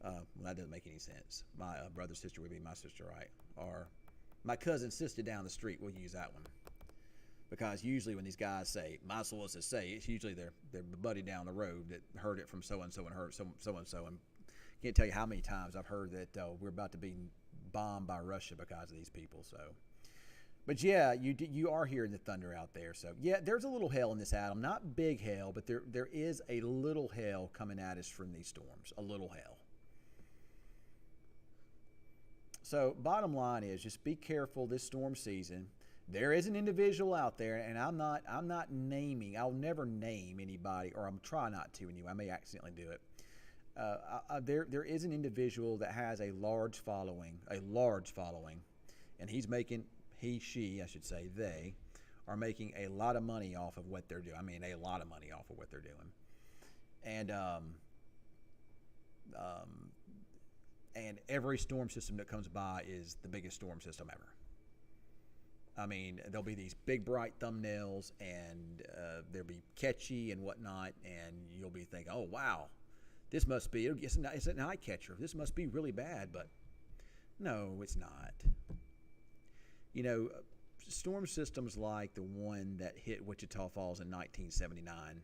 S1: Well, that doesn't make any sense. My brother's sister would be my sister, right? Or my cousin's sister down the street. We'll use that one. Because usually when these guys say, my sources say, it's usually their buddy down the road that heard it from so-and-so and heard so-and-so. And can't tell you how many times I've heard that we're about to be bombed by Russia because of these people. So, but yeah, you are hearing the thunder out there. So yeah, there's a little hail in this, Adam. Not big hail, but there is a little hail coming at us from these storms. A little hail. So bottom line is just be careful this storm season. There is an individual out there, and I'm not naming. I'll never name anybody, or I'm trying not to anyway. I may accidentally do it. There is an individual that has a large following, and he, I should say, they are making a lot of money off of what they're doing. I mean, a lot of money off of what they're doing, and every storm system that comes by is the biggest storm system ever. I mean, there'll be these big bright thumbnails, and they'll be catchy and whatnot, and you'll be thinking, "Oh wow, this must be it's an eye catcher. This must be really bad." But no, it's not. Storm systems like the one that hit Wichita Falls in 1979,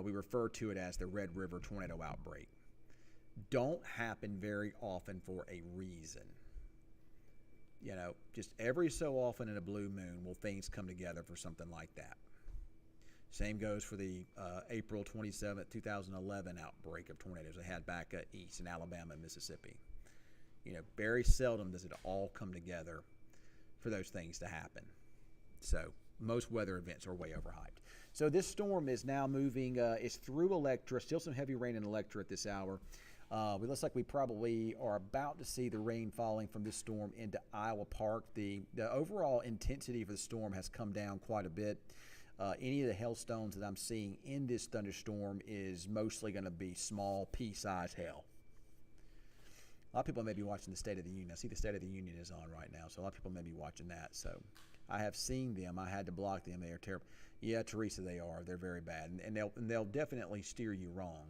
S1: we refer to it as the Red River tornado outbreak. Don't happen very often for a reason. Just every so often in a blue moon will things come together for something like that. Same goes for the April 27th, 2011 outbreak of tornadoes they had back east in Alabama and Mississippi. Very seldom does it all come together for those things to happen. So most weather events are way overhyped. So this storm is now moving. It's through Electra. Still some heavy rain in Electra at this hour. It looks like we probably are about to see the rain falling from this storm into Iowa Park. The overall intensity of the storm has come down quite a bit. Any of the hailstones that I'm seeing in this thunderstorm is mostly going to be small, pea-sized hail. A lot of people may be watching the State of the Union. I see the State of the Union is on right now, so a lot of people may be watching that. So I have seen them. I had to block them. They are terrible. Yeah, Teresa, they are. They're very bad, and they'll definitely steer you wrong.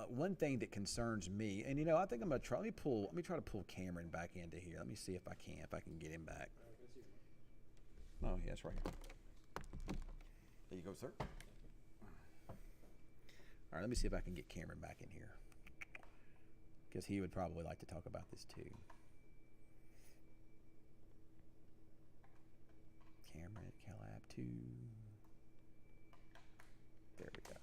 S1: One thing that concerns me, and I think I'm gonna try. Let me try to pull Cameron back into here. Let me see if I can get him back. Oh, yeah, that's right here. There you go, sir. All right, let me see if I can get Cameron back in here, because he would probably like to talk about this too. Cameron at Calab 2. There we go.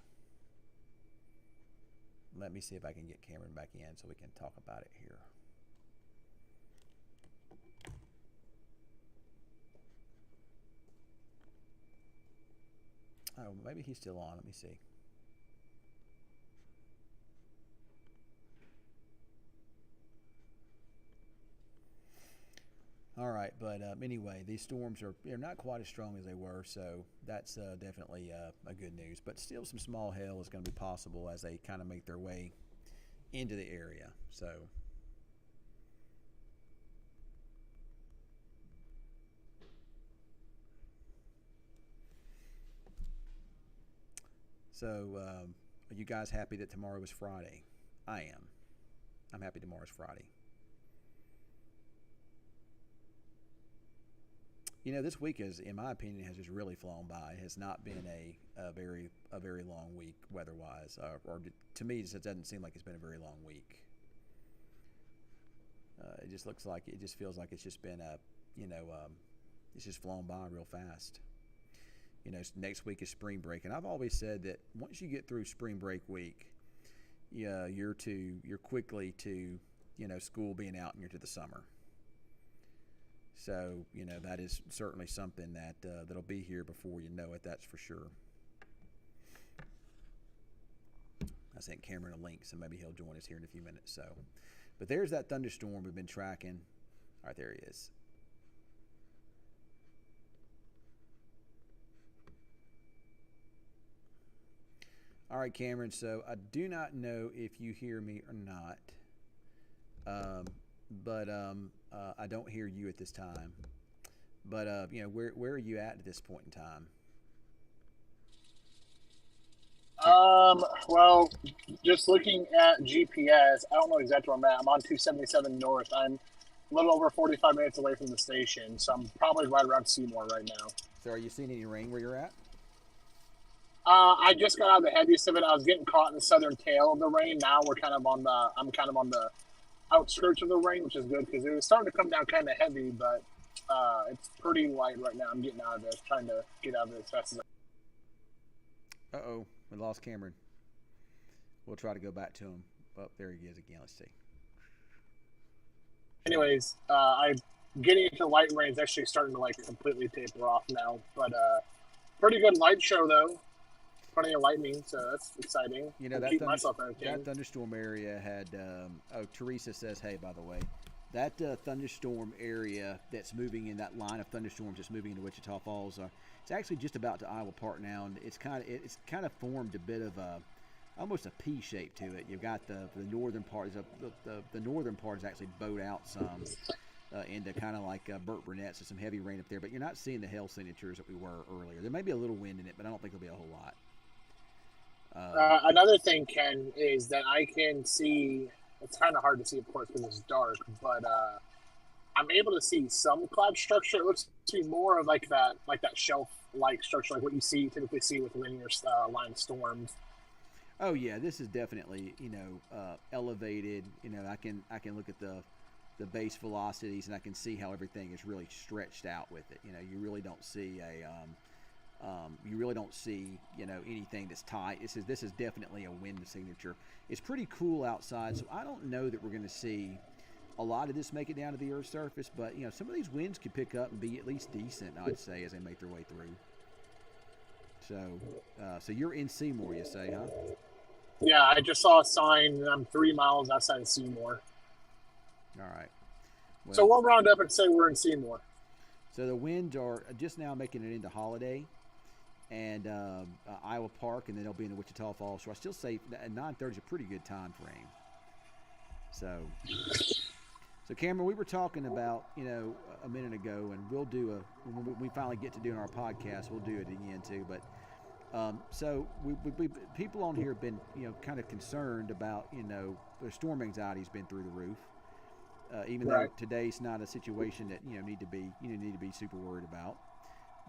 S1: Let me see if I can get Cameron back in so we can talk about it here. Oh, maybe he's still on. Let me see. All right, but anyway, these storms they're not quite as strong as they were, so that's definitely a good news. But still, some small hail is going to be possible as they kind of make their way into the area. So, are you guys happy that tomorrow is Friday? I am. I'm happy tomorrow's Friday. This week in my opinion, has just really flown by. It has not been a very long week weather-wise, or to me, it doesn't seem like it's been a very long week. It just feels like it's just been it's just flown by real fast. Next week is spring break, and I've always said that once you get through spring break week, yeah, you're quickly to school being out and you're to the summer. So that is certainly something that'll be here before you know it. That's for sure. I sent Cameron a link, so maybe he'll join us here in a few minutes. So, but there's that thunderstorm we've been tracking. All right, there he is. All right, Cameron. So I do not know if you hear me or not, but I don't hear you at this time. But where are you at this point in time?
S2: Well, just looking at GPS, I don't know exactly where I'm at. I'm on 277 North. I'm a little over 45 minutes away from the station, so I'm probably right around Seymour right now.
S1: So are you seeing any rain where you're at?
S2: I just got out of the heaviest of it. I was getting caught in the southern tail of the rain. Now I'm kind of on the outskirts of the rain, which is good because it was starting to come down kind of heavy, but it's pretty light right now. I'm getting out of it, trying to get out of it as fast as I can.
S1: Uh-oh, we lost Cameron. We'll try to go back to him. Oh, there he is again. Let's see.
S2: Anyways, I'm getting into light rain is actually starting to completely taper off now, but pretty good light show though. Plenty of lightning, so that's exciting.
S1: That thunderstorm area had. Teresa says, "Hey, by the way, that thunderstorm area that's moving in that line of thunderstorms that's moving into Wichita Falls, it's actually just about to Iowa Park now, and it's kind of formed a bit of almost a P shape to it. You've got the northern part the northern part is actually bowed out some into kind of like Burt Burnett, so some heavy rain up there. But you're not seeing the hail signatures that we were earlier. There may be a little wind in it, but I don't think there'll be a whole lot."
S2: Another thing, Ken, is that I can see. It's kind of hard to see, of course, because it's dark, but I'm able to see some cloud structure. It looks to be more of like that shelf-like structure, like what you typically see with linear line storms.
S1: Oh yeah, this is definitely elevated. I can look at the base velocities and I can see how everything is really stretched out with it. You really don't see anything that's tight. This is definitely a wind signature. It's pretty cool outside, so I don't know that we're going to see a lot of this make it down to the Earth's surface. But some of these winds could pick up and be at least decent, I'd say, as they make their way through. So you're in Seymour, you say, huh?
S2: Yeah, I just saw a sign, and I'm 3 miles outside of Seymour.
S1: All right. Well,
S2: so we'll round up and say we're in Seymour.
S1: So the winds are just now making it into Holiday and Iowa Park, and then they'll be in the Wichita Falls. So I still say at 9:30 is a pretty good time frame. So Cameron, we were talking about a minute ago, and we'll do when we finally get to doing our podcast, we'll do it again too. But so we people on here have been kind of concerned about the storm anxiety's been through the roof. Even though today's not a situation that need to be super worried about.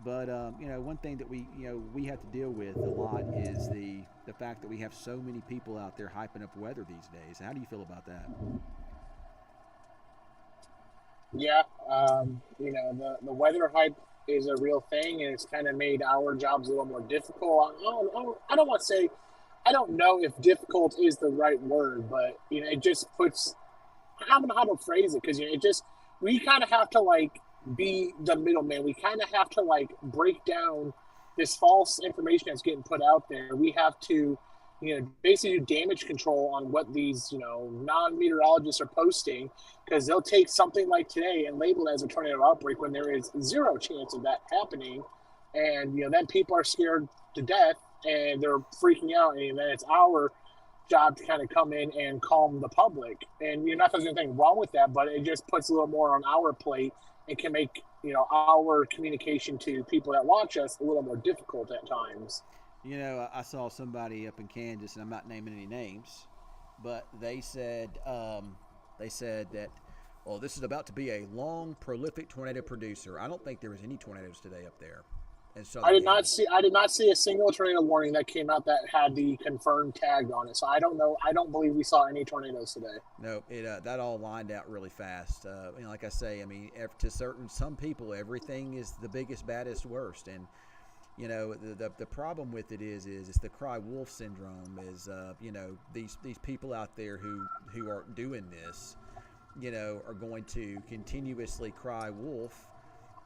S1: But one thing that we have to deal with a lot is the fact that we have so many people out there hyping up weather these days. How do you feel about that?
S2: Yeah, the weather hype is a real thing, and it's kind of made our jobs a little more difficult. I don't want to say, I don't know if difficult is the right word, but it just puts. I don't know how to phrase it because we kind of have to be the middleman. We kind of have to break down this false information that's getting put out there. We have to basically do damage control on what these non-meteorologists are posting, because they'll take something like today and label it as a tornado outbreak when there is zero chance of that happening, and then people are scared to death and they're freaking out, and then it's our job to kind of come in and calm the public. And not that there's anything wrong with that, but it just puts a little more on our plate and can make our communication to people that watch us a little more difficult at times.
S1: I saw somebody up in Kansas, and I'm not naming any names, but they said that, well, this is about to be a long, prolific tornado producer. I don't think there was any tornadoes today up there.
S2: I did not see a single tornado warning that came out that had the confirmed tag on it. So I don't know. I don't believe we saw any tornadoes today.
S1: No, that all lined out really fast. Like I say, to some people, everything is the biggest, baddest, worst. And The problem with it is it's the cry wolf syndrome. Is these people out there who are doing this, are going to continuously cry wolf,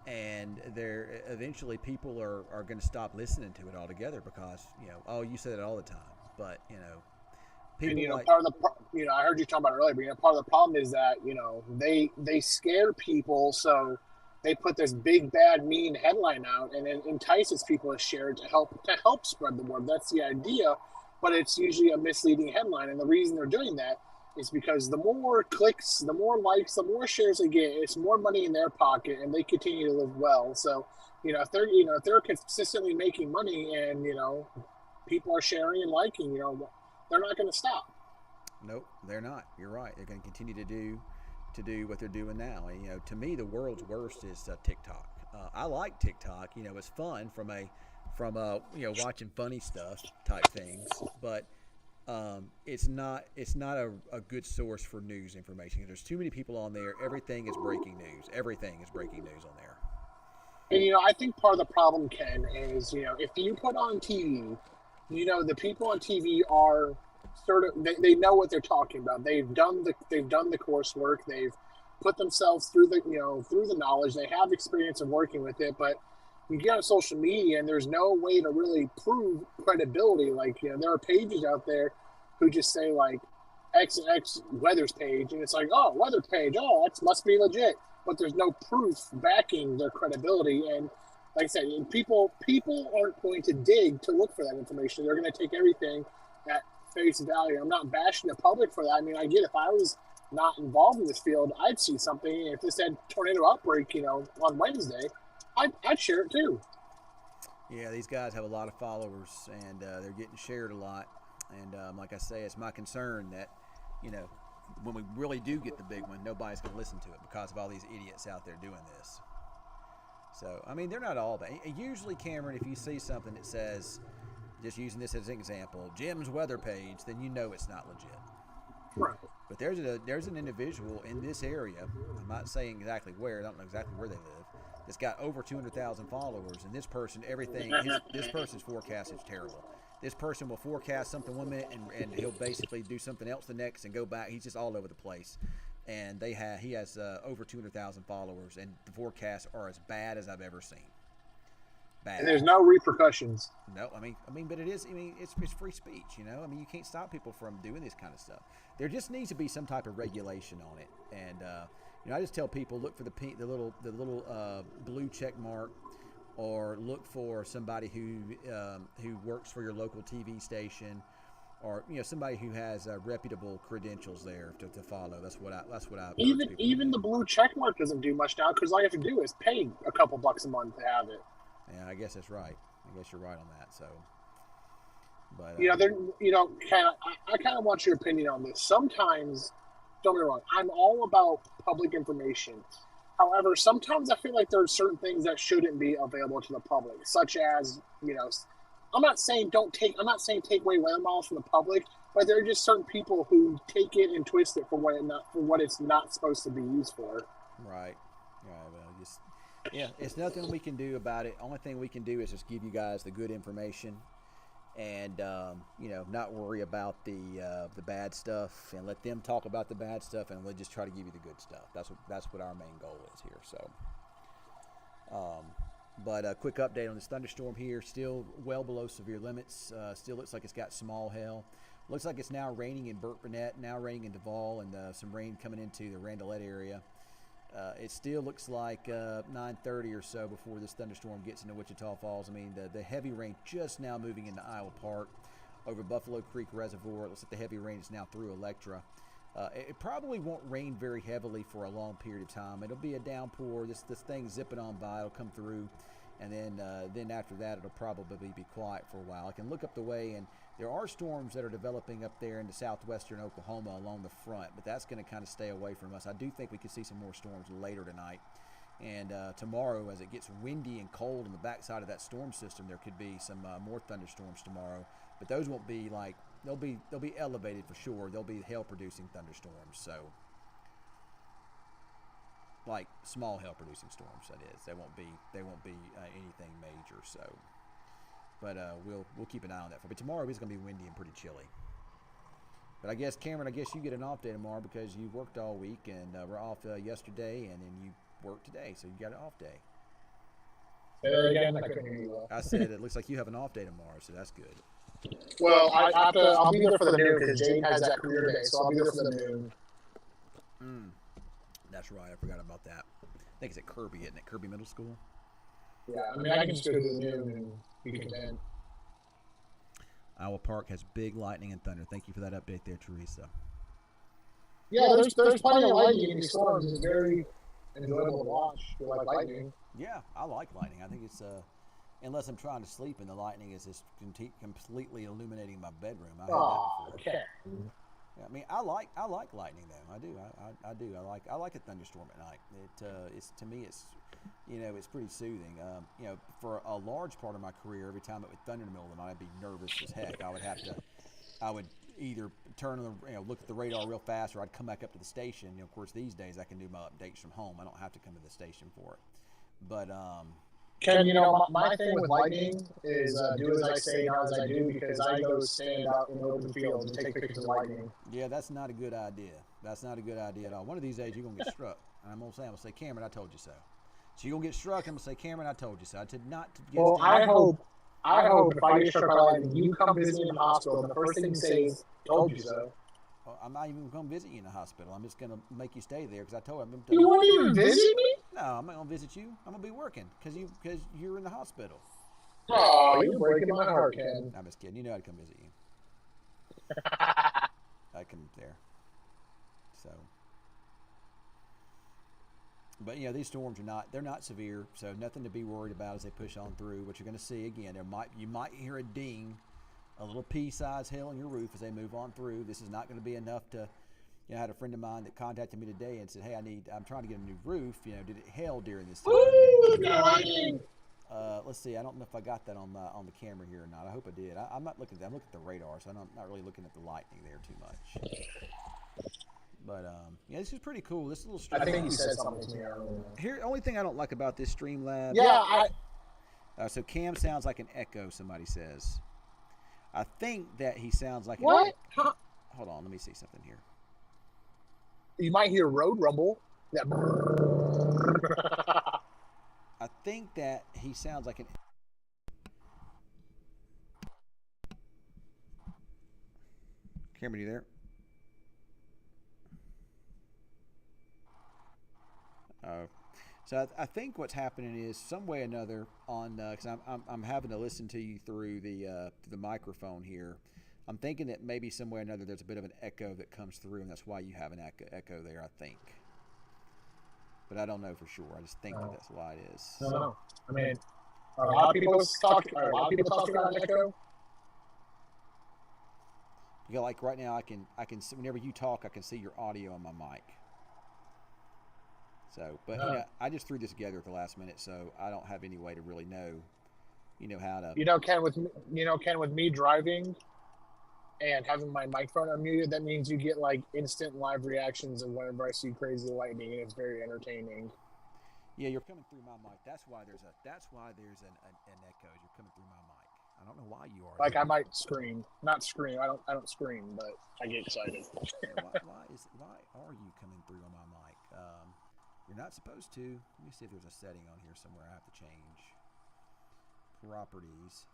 S1: and they're eventually people are going to stop listening to it altogether because oh, you say that all the time, but
S2: And
S1: people like
S2: part of I heard you talking about it earlier, but part of the problem is that they scare people, so they put this big bad mean headline out, and it entices people to share it to help spread the word. That's the idea, but it's usually a misleading headline, and the reason they're doing that is because the more clicks, the more likes, the more shares they get, it's more money in their pocket, and they continue to live well. So if they're consistently making money, and people are sharing and liking, they're not going to stop.
S1: nope, they're not. You're right. They're going to continue to do what they're doing now. And, to me, the world's worst is TikTok. I like TikTok. It's fun from watching funny stuff type things, but it's not a good source for news information. There's too many people on there. Everything is breaking news. Everything is breaking news on there.
S2: And I think part of the problem, Ken, is if you put on TV, the people on TV are sort of they know what they're talking about. They've done the coursework. They've put themselves through the knowledge. They have experience of working with it. But you get on social media, and there's no way to really prove credibility. Like there are pages out there who just say like X and X weather's page, and it's like, oh, weather page, oh, that must be legit. But there's no proof backing their credibility. And like I said, people aren't going to dig to look for that information. They're going to take everything at face value. I'm not bashing the public for that. I mean, I get if I was not involved in this field, I'd see something. If this had tornado outbreak, on Wednesday, I'd share it too.
S1: Yeah, these guys have a lot of followers, and they're getting shared a lot. And like I say, it's my concern that, when we really do get the big one, nobody's going to listen to it because of all these idiots out there doing this. So, I mean, they're not all bad. Usually, Cameron, if you see something that says, just using this as an example, Jim's weather page, then it's not legit.
S2: Right.
S1: But there's an individual in this area. I'm not saying exactly where. I don't know exactly where they live. That's got over 200,000 followers, and this person, this person's forecast is terrible. This person will forecast something one minute, and he'll basically do something else the next, and go back. He's just all over the place. And he has over 200,000 followers, and the forecasts are as bad as I've ever seen. Bad.
S2: And there's no repercussions.
S1: No, I mean, but it is. I mean, it's free speech. I mean, you can't stop people from doing this kind of stuff. There just needs to be some type of regulation on it. And I just tell people, look for the little blue check mark, or look for somebody who works for your local TV station, or somebody who has reputable credentials there to follow. That's what I
S2: even the blue check mark doesn't do much now, because all you have to do is pay a couple bucks a month to have it.
S1: Yeah, I guess that's right. I guess you're right on that. So, but
S2: I kind of want your opinion on this. Sometimes, don't get me wrong, I'm all about public information. However, sometimes I feel like there are certain things that shouldn't be available to the public, such as I'm not saying take away weather models from the public, but there are just certain people who take it and twist it for what it's not supposed to be used for.
S1: Right. Yeah, it's nothing we can do about it. Only thing we can do is just give you guys the good information, and not worry about the bad stuff, and let them talk about the bad stuff, and we'll just try to give you the good stuff. That's what our main goal is here. So, but a quick update on this thunderstorm here. Still well below severe limits. Still looks like it's got small hail. Looks like it's now raining in Burkburnett, now raining in Duval, and some rain coming into the Randolette area. It still looks like 9:30 or so before this thunderstorm gets into Wichita Falls. I mean, the heavy rain just now moving into Iowa Park over Buffalo Creek Reservoir. It looks like the heavy rain is now through Electra. It probably won't rain very heavily for a long period of time. It'll be a downpour. This thing zipping on by. It'll come through, and then after that, it'll probably be quiet for a while. I can look up the way, and there are storms that are developing up there into southwestern Oklahoma along the front, but that's going to kind of stay away from us. I do think we could see some more storms later tonight. And tomorrow, as it gets windy and cold on the backside of that storm system, there could be some more thunderstorms tomorrow. But those won't be like, they'll be elevated for sure. They'll be hail-producing thunderstorms. So, like small hail-producing storms, that is. They won't be anything major. So, but we'll keep an eye on that. But tomorrow it's going to be windy and pretty chilly. But I guess Cameron, I guess you get an off day tomorrow because you worked all week and we're off yesterday, and then you worked today, so you got an off day.
S2: Say that again. I couldn't hear you well.
S1: I said it looks like you have an off day tomorrow, so that's good.
S2: Well, I'll be there for the noon because Jade has that career day, so I'll be there for the noon.
S1: That's right. I forgot about that. I think it's at Kirby, isn't it? Kirby Middle School.
S2: Yeah, I mean, I can just go to the noon and be content.
S1: Iowa Park has big lightning and thunder. Thank you for that update there, Teresa.
S2: Yeah, there's plenty of lightning in these storms. It's very enjoyable to watch. You like lightning?
S1: Yeah, I like lightning. I think it's unless I'm trying to sleep and the lightning is just completely illuminating my bedroom. I had that before.
S2: Okay.
S1: Yeah, I mean, I like lightning though. I do. I do. I like a thunderstorm at night. It's to me it's it's pretty soothing. For a large part of my career, every time it would thunder in the middle of the night, I'd be nervous as heck. I would either turn on the look at the radar real fast, or I'd come back up to the station. Of course, these days I can do my updates from home. I don't have to come to the station for it. But
S2: Ken, my thing with lightning is do as I say, not as I do, because I go stand out in the open field and take pictures of lightning.
S1: Yeah, that's not a good idea. That's not a good idea at all. One of these days you're gonna get struck, and I'm gonna say, Cameron, I told you so. So you're gonna get struck, and I'm gonna say, Cameron, I told you so. I did not.
S2: Well, I hope if I get struck by lightning, you come visit me in the hospital, and the first thing you say is, "Told you so."
S1: Well, I'm not even going to visit you in the hospital. I'm just going to make you stay there because I told you.
S2: You won't even visit me?
S1: No, I'm not going to visit you. I'm going to be working because you're in the hospital.
S2: Oh, you're breaking my heart, Ken.
S1: I'm just kidding. You know I'd come visit you. I'd come there. So, but these storms they're not severe, so nothing to be worried about as they push on through. What you're going to see again, you might hear a ding. A little pea-sized hail on your roof as they move on through. This is not going to be enough to. I had a friend of mine that contacted me today and said, "Hey, I'm trying to get a new roof. Did it hail during this time?"
S2: Woo!
S1: Let's see. I don't know if I got that on the camera here or not. I hope I did. I'm not looking. I'm looking at the radar, so I'm not really looking at the lightning there too much. But this is pretty cool. This little stream.
S2: I think you said something to me earlier.
S1: Here, only thing I don't like about this Streamlab.
S2: Yeah.
S1: So Cam sounds like an echo. Somebody says. I think that he sounds like
S2: what?
S1: Hold on, let me see something here.
S2: You might hear road rumble. Yeah.
S1: I think that he sounds like an. Cameron, you there? So I think what's happening is some way or another on because I'm having to listen to you through the microphone here. I'm thinking that maybe some way or another there's a bit of an echo that comes through, and that's why you have an echo there. I think, but I don't know for sure. I just think that's why it is.
S2: No, I mean, a lot of people talk about an echo.
S1: Like right now, I can whenever you talk, I can see your audio on my mic. So, but I just threw this together at the last minute, so I don't have any way to really know, how to.
S2: Ken, with me driving and having my microphone unmuted, that means you get like instant live reactions of whenever I see crazy lightning, and it's very entertaining.
S1: Yeah, you're coming through my mic. That's why there's an echo. You're coming through my mic. I don't know why you are.
S2: Like I might scream, not scream. I don't scream, but I get excited.
S1: Yeah, why are you coming through on my mic? You're not supposed to. Let me see if there's a setting on here somewhere I have to change. Properties.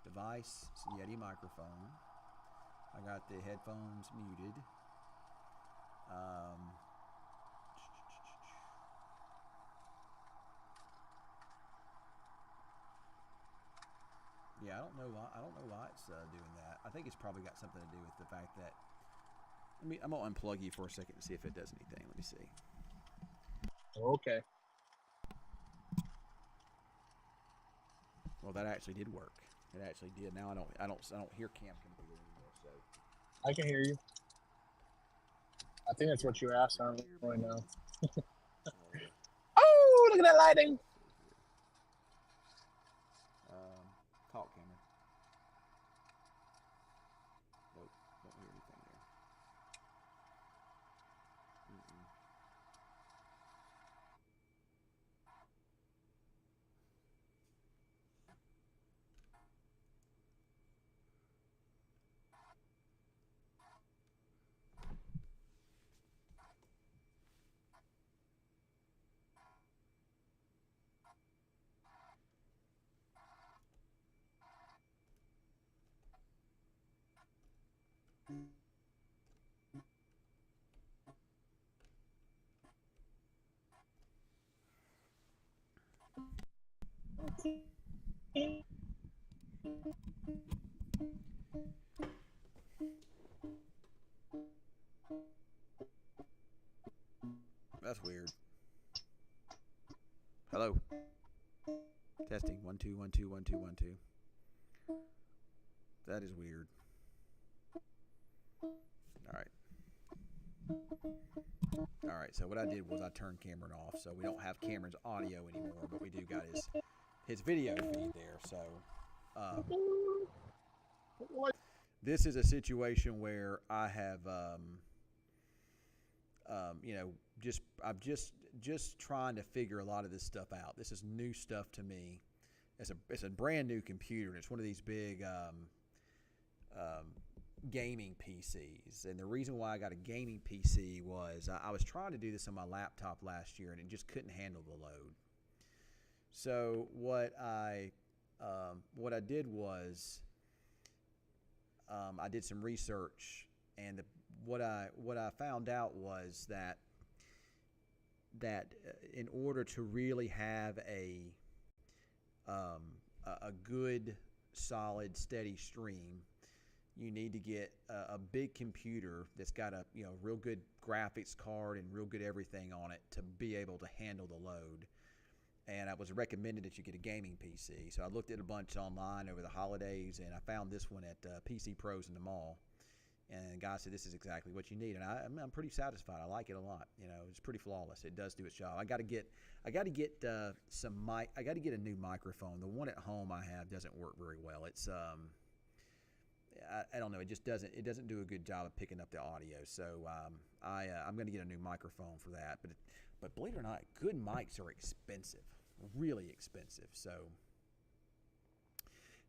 S1: Device. Yeti microphone. I got the headphones muted. Yeah, I don't know why it's doing that. I think it's probably got something to do with the fact that. I'm gonna unplug you for a second to see if it does anything. Let me see.
S2: Okay.
S1: Well, that actually did work. It actually did. Now I don't hear Cam coming through anymore. So
S2: I can hear you. I think that's what you asked. I don't really know. Oh, look at that lighting!
S1: Talk, Cameron. Nope, don't hear anything there. That's weird. Hello. Testing. 1 2 1 2 1 2 1 2. That is weird. All right. All right. So what I did was I turned Cameron off, so we don't have Cameron's audio anymore, but we do got his video feed there. So this is a situation where I have I'm just trying to figure a lot of this stuff out. This is new stuff to me. It's a brand new computer, and it's one of these big gaming PCs. And the reason why I got a gaming PC was I was trying to do this on my laptop last year, and it just couldn't handle the load. So what I did was I did some research, and what I found out was that in order to really have a good, solid, steady stream, you need to get a big computer that's got a real good graphics card and real good everything on it to be able to handle the load. And I was recommended that you get a gaming PC. So I looked at a bunch online over the holidays, and I found this one at PC Pros in the mall. And the guy said, this is exactly what you need. And I'm pretty satisfied. I like it a lot. It's pretty flawless. It does do its job. I got to get some mic. I got to get a new microphone. The one at home I have doesn't work very well. It's I don't know. It just doesn't do a good job of picking up the audio. So I'm going to get a new microphone for that. But believe it or not, good mics are expensive, really expensive. So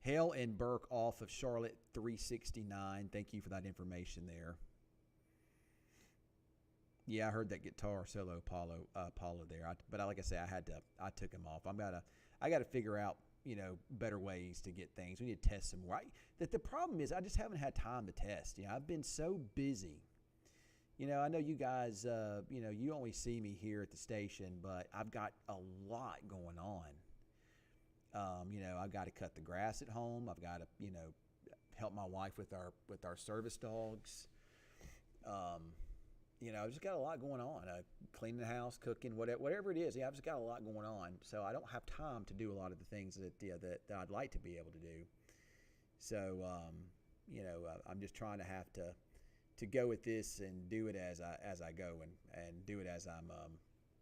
S1: Hale and Burke off of Charlotte 369. Thank you for that information there. Yeah, I heard that guitar solo Paulo there. But like I say, I took him off. I got to figure out better ways to get things. We need to test some more. The problem is I just haven't had time to test. I've been so busy. I know you guys, you only see me here at the station, but I've got a lot going on. I've got to cut the grass at home. I've got to, help my wife with our service dogs. I've just got a lot going on. Cleaning the house, cooking, whatever it is. I've just got a lot going on. So I don't have time to do a lot of the things that I'd like to be able to do. So, I'm just trying to have to go with this and do it as I go and do it as I'm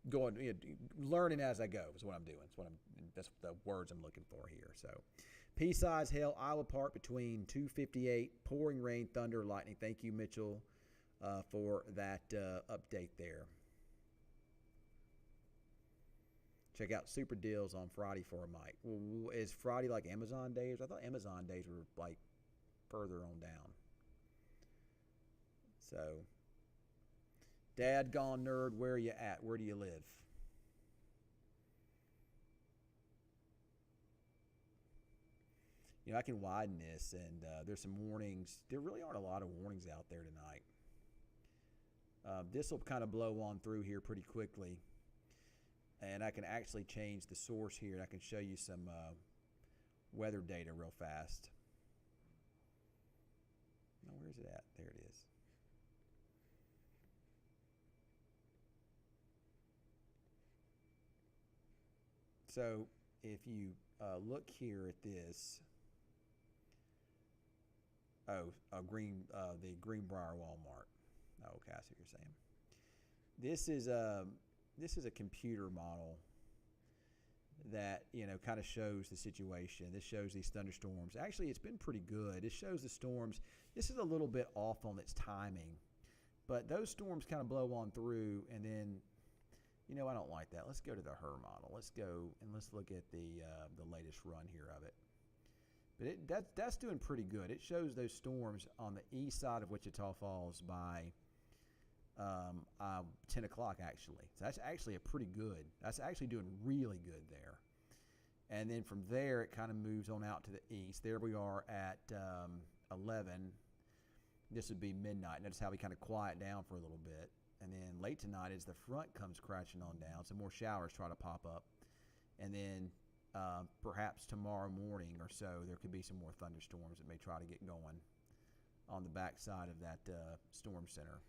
S1: going, learning as I go is what I'm doing. That's the words I'm looking for here. So, pea-size hail, Iowa Park between 2:58, pouring rain, thunder, lightning. Thank you, Mitchell, for that update there. Check out super deals on Friday for a mic. Well, is Friday like Amazon days? I thought Amazon days were like further on down. So, Dad gone nerd, where are you at? Where do you live? I can widen this, and there's some warnings. There really aren't a lot of warnings out there tonight. This will kind of blow on through here pretty quickly. And I can actually change the source here, and I can show you some weather data real fast. Now, where is it at? There it is. So if you look here at this, the Greenbrier Walmart. Oh, okay, I see what you're saying. This is a computer model that kind of shows the situation. This shows these thunderstorms. Actually, it's been pretty good. It shows the storms. This is a little bit off on its timing, but those storms kind of blow on through, and then I don't like that. Let's go to the HER model. Let's go and let's look at the latest run here of it. But that's doing pretty good. It shows those storms on the east side of Wichita Falls by 10 o'clock actually. So that's actually that's actually doing really good there. And then from there, it kind of moves on out to the east. There we are at 11. This would be midnight. Notice how we kind of quiet down for a little bit. And then late tonight, as the front comes crashing on down, some more showers try to pop up. And then perhaps tomorrow morning or so, there could be some more thunderstorms that may try to get going on the backside of that storm center.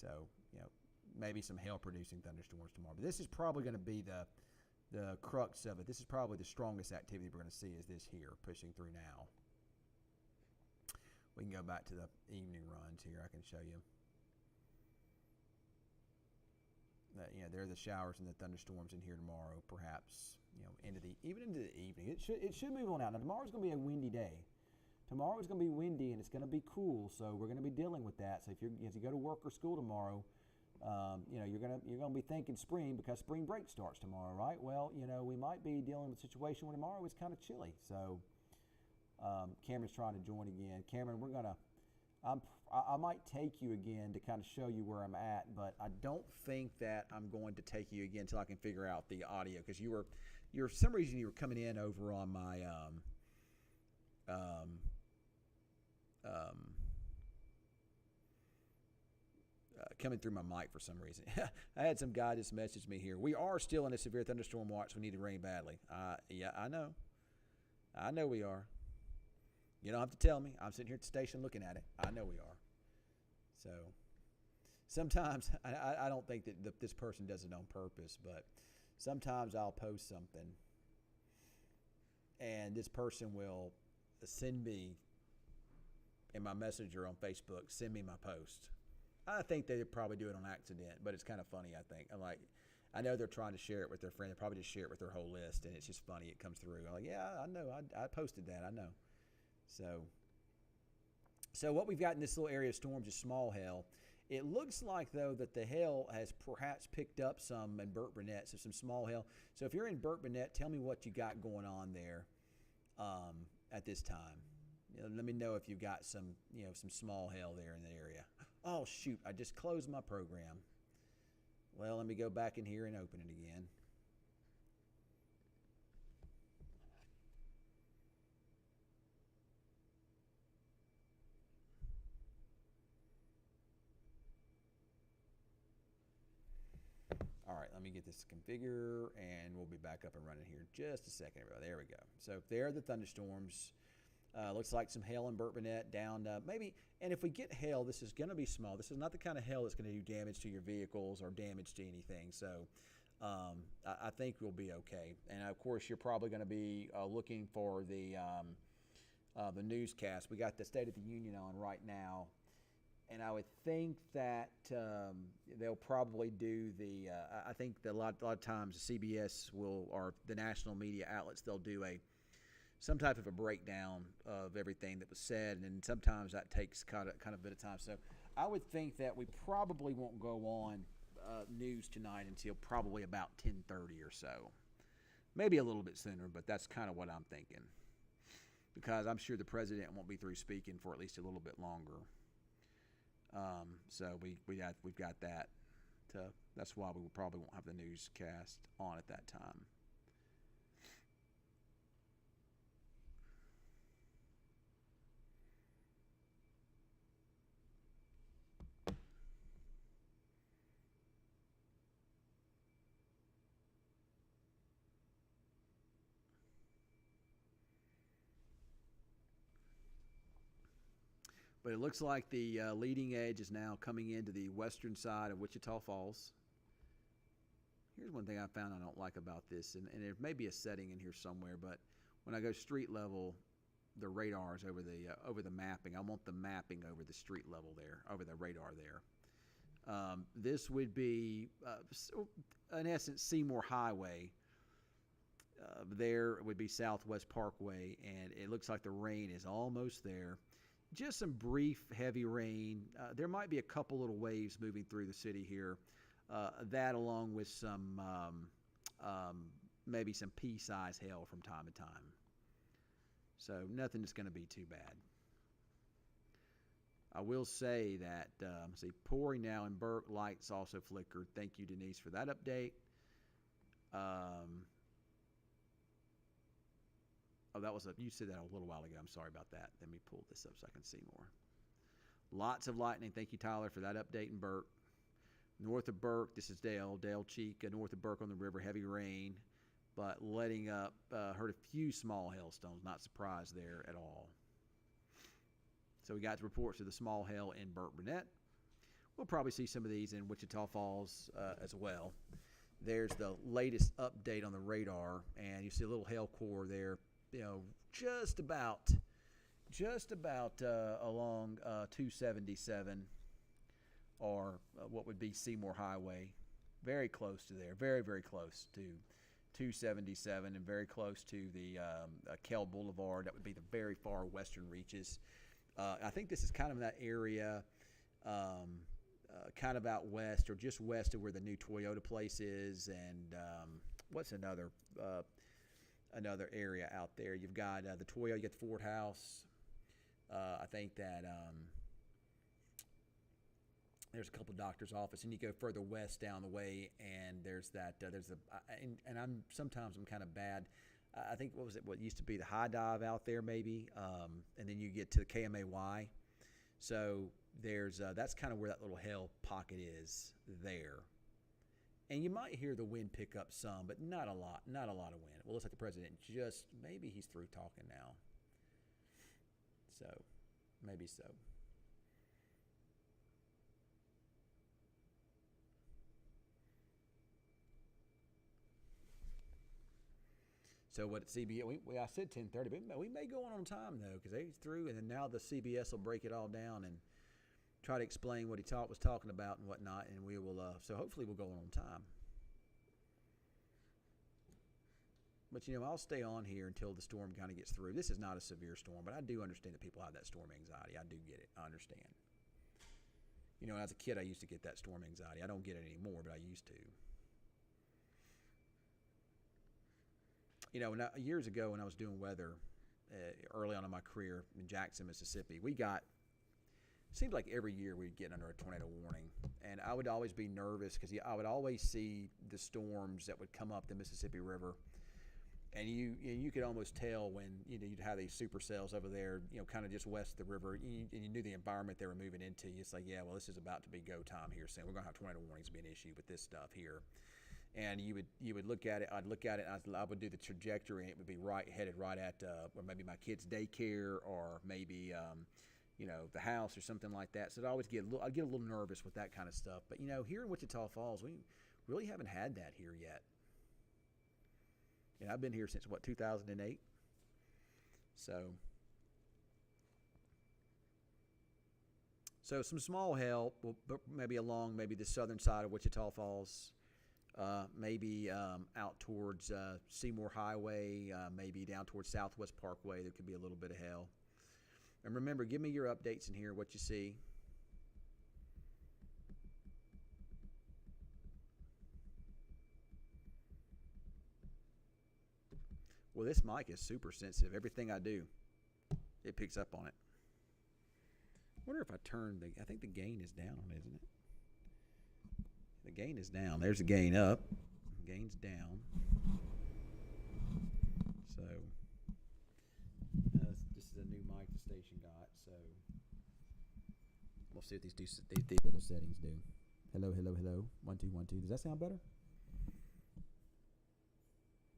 S1: So, maybe some hail-producing thunderstorms tomorrow. But this is probably going to be the crux of it. This is probably the strongest activity we're going to see is this here, pushing through now. We can go back to the evening runs here. I can show you. There are the showers and the thunderstorms in here tomorrow, perhaps, even into the evening. It should move on out. Now, tomorrow's going to be a windy day. Tomorrow is going to be windy and it's going to be cool, so we're going to be dealing with that. So if you go to work or school tomorrow, you're going to be thinking spring because spring break starts tomorrow, right? Well, we might be dealing with a situation where tomorrow is kind of chilly. So Cameron's trying to join again. Cameron, I might take you again to kind of show you where I'm at, but I don't think that I'm going to take you again until I can figure out the audio, because you're for some reason you were coming in over on my coming through my mic for some reason. I had some guy just message me here. We are still in a severe thunderstorm watch. We need to rain badly. Yeah, I know. I know we are. You don't have to tell me. I'm sitting here at the station looking at it. I know we are. So sometimes I don't think that this person does it on purpose, but sometimes I'll post something and this person will send me in my messenger on Facebook, send me my post. I think they probably do it on accident, but it's kind of funny, I think. I know they're trying to share it with their friend. They probably just share it with their whole list, and it's just funny. It comes through. I'm like, yeah, I know. I posted that. I know. So what we've got in this little area of storms is small hail. It looks like, though, that the hail has perhaps picked up some in Burke-Burnett, so some small hail. So if you're in Burke-Burnett, tell me what you got going on there at this time. Let me know if you've got some small hail there in the area. Oh, shoot, I just closed my program. Well, let me go back in here and open it again. All right, let me get this to configure, and we'll be back up and running here in just a second. There we go. So there are the thunderstorms. Looks like some hail in Burke-Burnett down maybe. And if we get hail, this is going to be small. This is not the kind of hail that's going to do damage to your vehicles or damage to anything. So I think we'll be okay. And, of course, you're probably going to be looking for the newscast. We got the State of the Union on right now. And I would think that they'll probably do the I think that a lot of times CBS will, or the national media outlets, they'll do some type of a breakdown of everything that was said, and sometimes that takes kind of a bit of time. So I would think that we probably won't go on news tonight until probably about 10:30 or so. Maybe a little bit sooner, but that's kind of what I'm thinking, because I'm sure the president won't be through speaking for at least a little bit longer. So we've got that. That's why we probably won't have the newscast on at that time. But it looks like the leading edge is now coming into the western side of Wichita Falls. Here's one thing I found I don't like about this, and there may be a setting in here somewhere, but when I go street level, the radar is over the mapping. I want the mapping over the street level there, over the radar there. This would be, in essence, Seymour Highway. There would be Southwest Parkway, and it looks like the rain is almost there. Just some brief heavy rain. There might be a couple little waves moving through the city here. That along with some maybe some pea-sized hail from time to time. So nothing that's going to be too bad. I will say that, pouring now in Burke, lights also flickered. Thank you, Denise, for that update. You said that a little while ago. I'm sorry about that. Let me pull this up so I can see more. Lots of lightning. Thank you, Tyler, for that update in Burke. North of Burke, this is Dale Cheek. North of Burke on the river, heavy rain, but letting up. Heard a few small hailstones. Not surprised there at all. So we got reports of the small hail in Burke-Burnett. we'll probably see some of these in Wichita Falls as well. There's the latest update on the radar, and you see a little hail core there, just about along 277 or what would be Seymour Highway. Very close to there, very, very close to 277 and very close to the Kell Boulevard. That would be the very far western reaches. I think this is kind of in that area, kind of out west or just west of where the new Toyota place is. And what's another area out there? You've got the Toyota, you got the Ford House. I think that there's a couple doctor's office, and you go further west down the way, and there's that. And I'm kind of bad. I think what used to be the High Dive out there maybe, and then you get to the KMAY. So there's that's kind of where that little hell pocket is there. And you might hear the wind pick up some, but not a lot of wind. Well, looks like the president maybe he's through talking now. So, maybe so. So what at CBS? I said 10:30, but we may go on time though, because they through, and then now the CBS will break it all down and try to explain what he was talking about and whatnot, and we will. So hopefully we'll go on time. But I'll stay on here until the storm kind of gets through. This is not a severe storm, but I do understand that people have that storm anxiety. I do get it. I understand. As a kid, I used to get that storm anxiety. I don't get it anymore, but I used to. Years ago when I was doing weather, early on in my career in Jackson, Mississippi, it seemed like every year we'd get under a tornado warning. And I would always be nervous because I would always see the storms that would come up the Mississippi River. And you could almost tell when you'd have these supercells over there, kind of just west of the river, and you knew the environment they were moving into. It's like, yeah, well, this is about to be go time here soon. We're going to have tornado warnings be an issue with this stuff here. And you would look at it. I'd look at it. And I would do the trajectory, and it would be headed right at, or maybe my kid's daycare, or maybe the house or something like that. So I'd get a little nervous with that kind of stuff. But here in Wichita Falls, we really haven't had that here yet. And I've been here since 2008. So some small hail, maybe along the southern side of Wichita Falls, maybe out towards Seymour Highway, maybe down towards Southwest Parkway. There could be a little bit of hail. And remember, give me your updates in here, what you see. Well, this mic is super sensitive. Everything I do, it picks up on it. I wonder if I I think the gain is down, isn't it? The gain is down. There's the gain up. Gain's down. So, this is a new mic the station got. So, we'll see what these other settings do. Hello, hello, hello. 1 2 1 2. Does that sound better?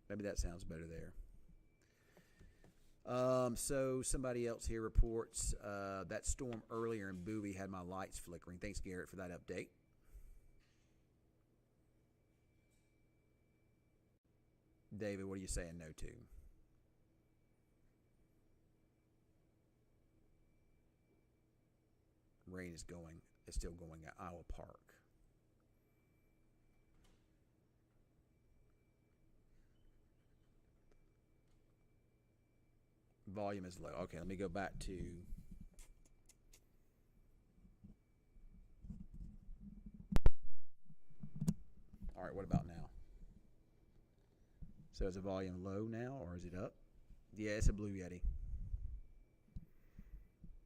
S1: Maybe that sounds better there. So somebody else here reports that storm earlier in Bowie had my lights flickering. Thanks, Garrett, for that update. David, what are you saying no to? Rain is still going at Iowa Park. Volume is low. Okay, let me go back to all right, what about now? So is the volume low now, or is it up? Yeah, it's a Blue Yeti.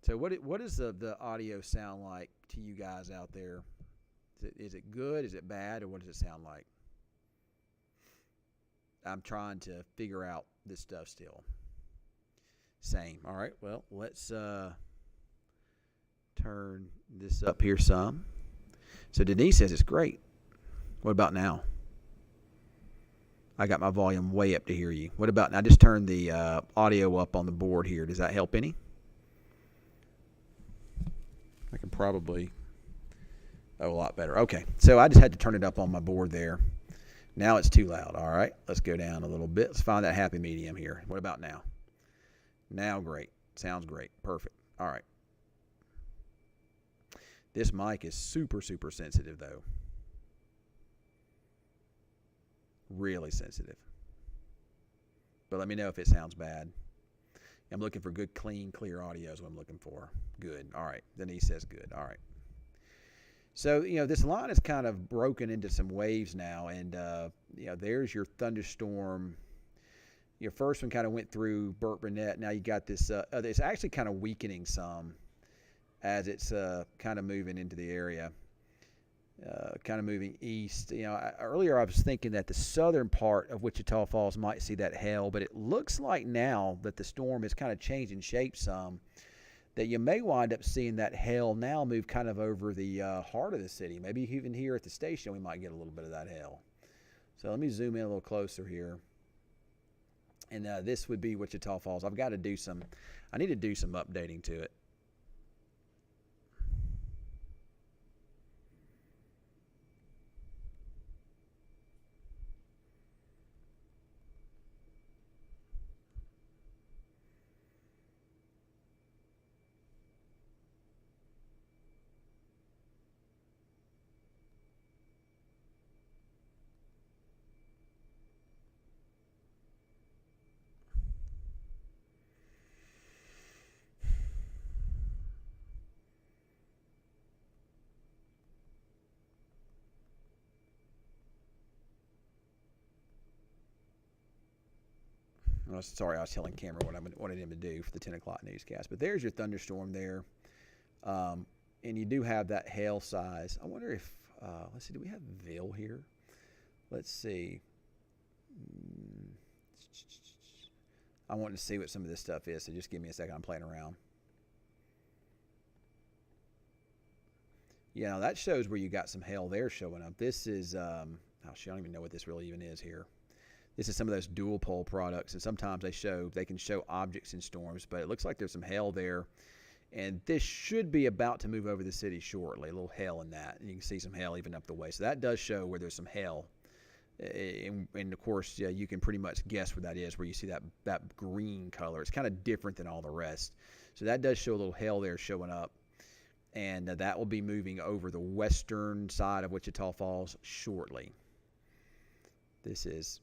S1: So what does the audio sound like to you guys out there? Is it good? Is it bad? Or what does it sound like? I'm trying to figure out this stuff still. Same. All right, well, let's turn this up here some. So Denise says it's great. What about now? I got my volume way up to hear you. What about now? I just turned the audio up on the board here. Does that help any? I can probably Oh, a lot better. Okay, so I just had to turn it up on my board there. Now it's too loud. All right, let's go down a little bit. Let's find that happy medium here. What about now? Now, great. Sounds great. Perfect. All right. This mic is super, super sensitive, though. Really sensitive. But let me know if it sounds bad. I'm looking for good, clean, clear audio is what I'm looking for. Good. All right. Denise says good. All right. So, this line is kind of broken into some waves now. And, there's your thunderstorm. Your first one kind of went through Burke Burnett. Now you got this. It's actually kind of weakening some as it's kind of moving into the area. Kind of moving east. Earlier I was thinking that the southern part of Wichita Falls might see that hail, but it looks like now that the storm is kind of changing shape some, that you may wind up seeing that hail now move kind of over the heart of the city. Maybe even here at the station we might get a little bit of that hail. So let me zoom in a little closer here. And this would be Wichita Falls. I need to do some updating to it. Oh, sorry, I was telling Cameron what I wanted him to do for the 10 o'clock newscast. But there's your thunderstorm there. And you do have that hail size. I wonder if, let's see, do we have Ville here? Let's see. I want to see what some of this stuff is, so just give me a second. I'm playing around. Yeah, that shows where you got some hail there showing up. This is, I don't even know what this really even is here. This is some of those dual pole products, and sometimes they can show objects in storms, but it looks like there's some hail there. And this should be about to move over the city shortly, a little hail in that. And you can see some hail even up the way. So that does show where there's some hail. And of course, you can pretty much guess where that is, where you see that green color. It's kind of different than all the rest. So that does show a little hail there showing up. And that will be moving over the western side of Wichita Falls shortly. This is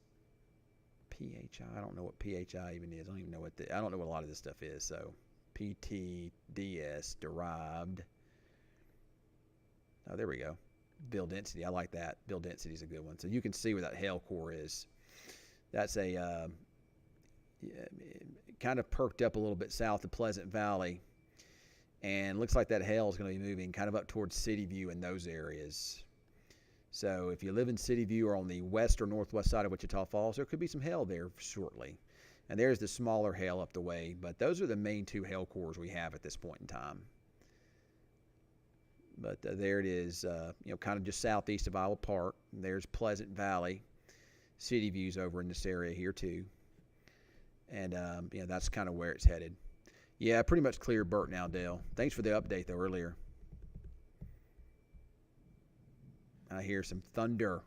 S1: PHI. I don't know what PHI even is. I don't even know I don't know what a lot of this stuff is. So PTDS derived. Oh, there we go. Ville density. I like that. Ville density is a good one. So you can see where that hail core is. That's a kind of perked up a little bit south of Pleasant Valley. And looks like that hail is going to be moving kind of up towards City View in those areas. So if you live in City View or on the west or northwest side of Wichita Falls, there could be some hail there shortly. And there's the smaller hail up the way. But those are the main two hail cores we have at this point in time. But there it is, kind of just southeast of Iowa Park. There's Pleasant Valley. City View's over in this area here too. And, that's kind of where it's headed. Yeah, pretty much clear Burke now, Dale. Thanks for the update, though, earlier. I hear some thunder.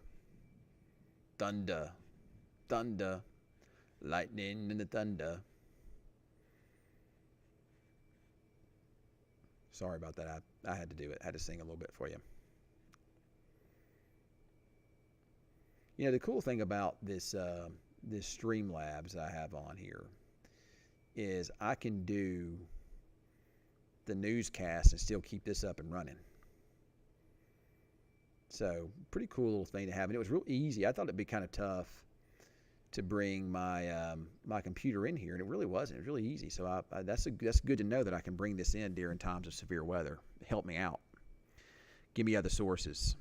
S1: Thunder. Thunder. Lightning and the thunder. Sorry about that. I had to do it. I had to sing a little bit for you. The cool thing about this Streamlabs I have on here is I can do the newscast and still keep this up and running. So pretty cool little thing to have. And it was real easy. I thought it'd be kind of tough to bring my my computer in here, and it really wasn't. It was really easy. So that's good to know that I can bring this in during times of severe weather. Help me out. Give me other sources.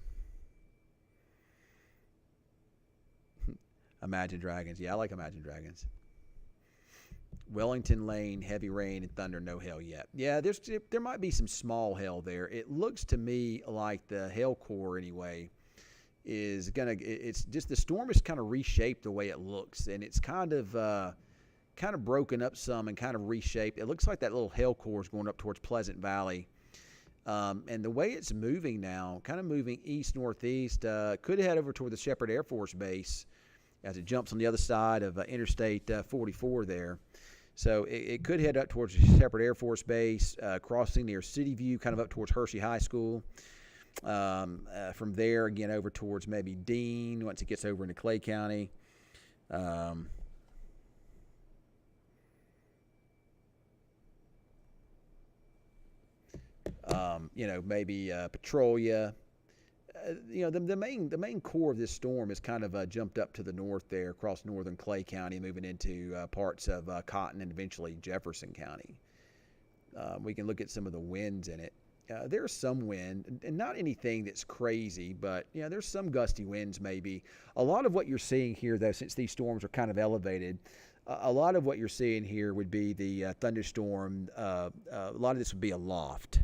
S1: Imagine Dragons. Yeah, I like Imagine Dragons. Wellington Lane, heavy rain and thunder, no hail yet. Yeah, there might be some small hail there. It looks to me like the hail core anyway it's just the storm is kind of reshaped the way it looks, and it's kind of broken up some and kind of reshaped. It looks like that little hail core is going up towards Pleasant Valley. And the way it's moving now, kind of moving east-northeast, could head over toward the Shepherd Air Force Base as it jumps on the other side of Interstate 44 there. So it could head up towards the Shepherd Air Force Base, crossing near City View, kind of up towards Hershey High School. From there, again, over towards maybe Dean once it gets over into Clay County. Maybe Petrolia. The main core of this storm is kind of jumped up to the north there, across northern Clay County, moving into parts of Cotton and eventually Jefferson County. We can look at some of the winds in it. There's some wind, and not anything that's crazy, but there's some gusty winds maybe. A lot of what you're seeing here, though, since these storms are kind of elevated, a lot of what you're seeing here would be the thunderstorm. A lot of this would be aloft.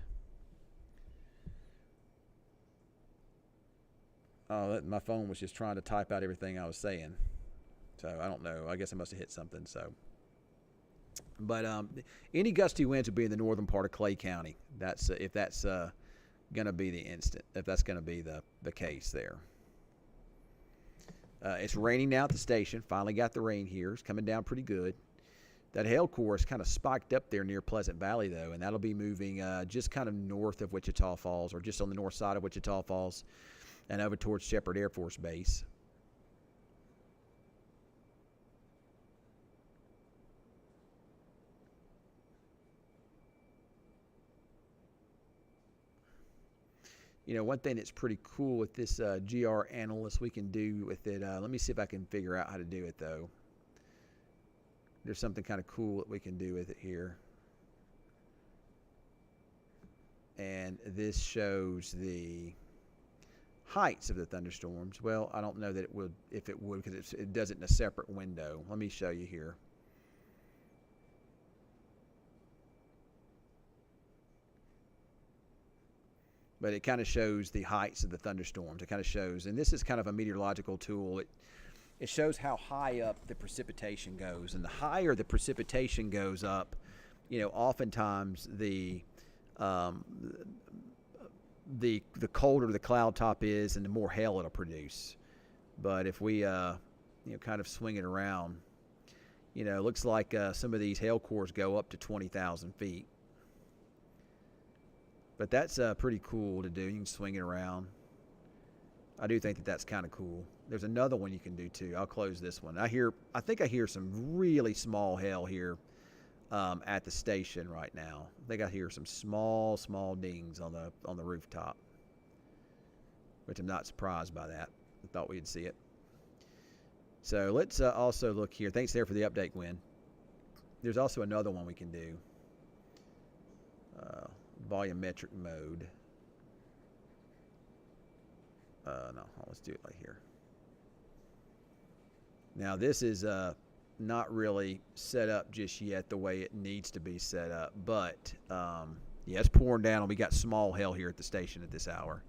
S1: My phone was just trying to type out everything I was saying. So I don't know. I guess I must have hit something. But any gusty winds would be in the northern part of Clay County. That's if that's going to be if that's going to be the case there. It's raining now at the station. Finally got the rain here. It's coming down pretty good. That hail core is kind of spiked up there near Pleasant Valley, though, and that'll be moving just kind of north of Wichita Falls, or just on the north side of Wichita Falls, and over towards Shepherd Air Force Base. One thing that's pretty cool with this GR Analyst we can do with it, let me see if I can figure out how to do it, though. There's something kind of cool that we can do with it here. And this shows the heights of the thunderstorms. Well, I don't know that it would, if it would, because it does it in a separate window. Let me show you here. But it kind of shows the heights of the thunderstorms. It kind of shows, and this is kind of a meteorological tool. It shows how high up the precipitation goes, and the higher the precipitation goes up, oftentimes the colder the cloud top is, and the more hail it'll produce. But if we kind of swing it around, it looks like some of these hail cores go up to 20,000 feet. But that's pretty cool to do. You can swing it around. I do think that that's kind of cool. There's another one you can do too. I'll close this one. I think I hear some really small hail here at the station right now. I think I hear some small dings on the rooftop, which I'm not surprised by that. I thought we'd see it. So let's also look here. Thanks there for the update, Gwen. There's also another one we can do. Volumetric mode. No, let's do it right here. Now this is not really set up just yet the way it needs to be set up, but yeah, it's pouring down, and we got small hail here at the station at this hour.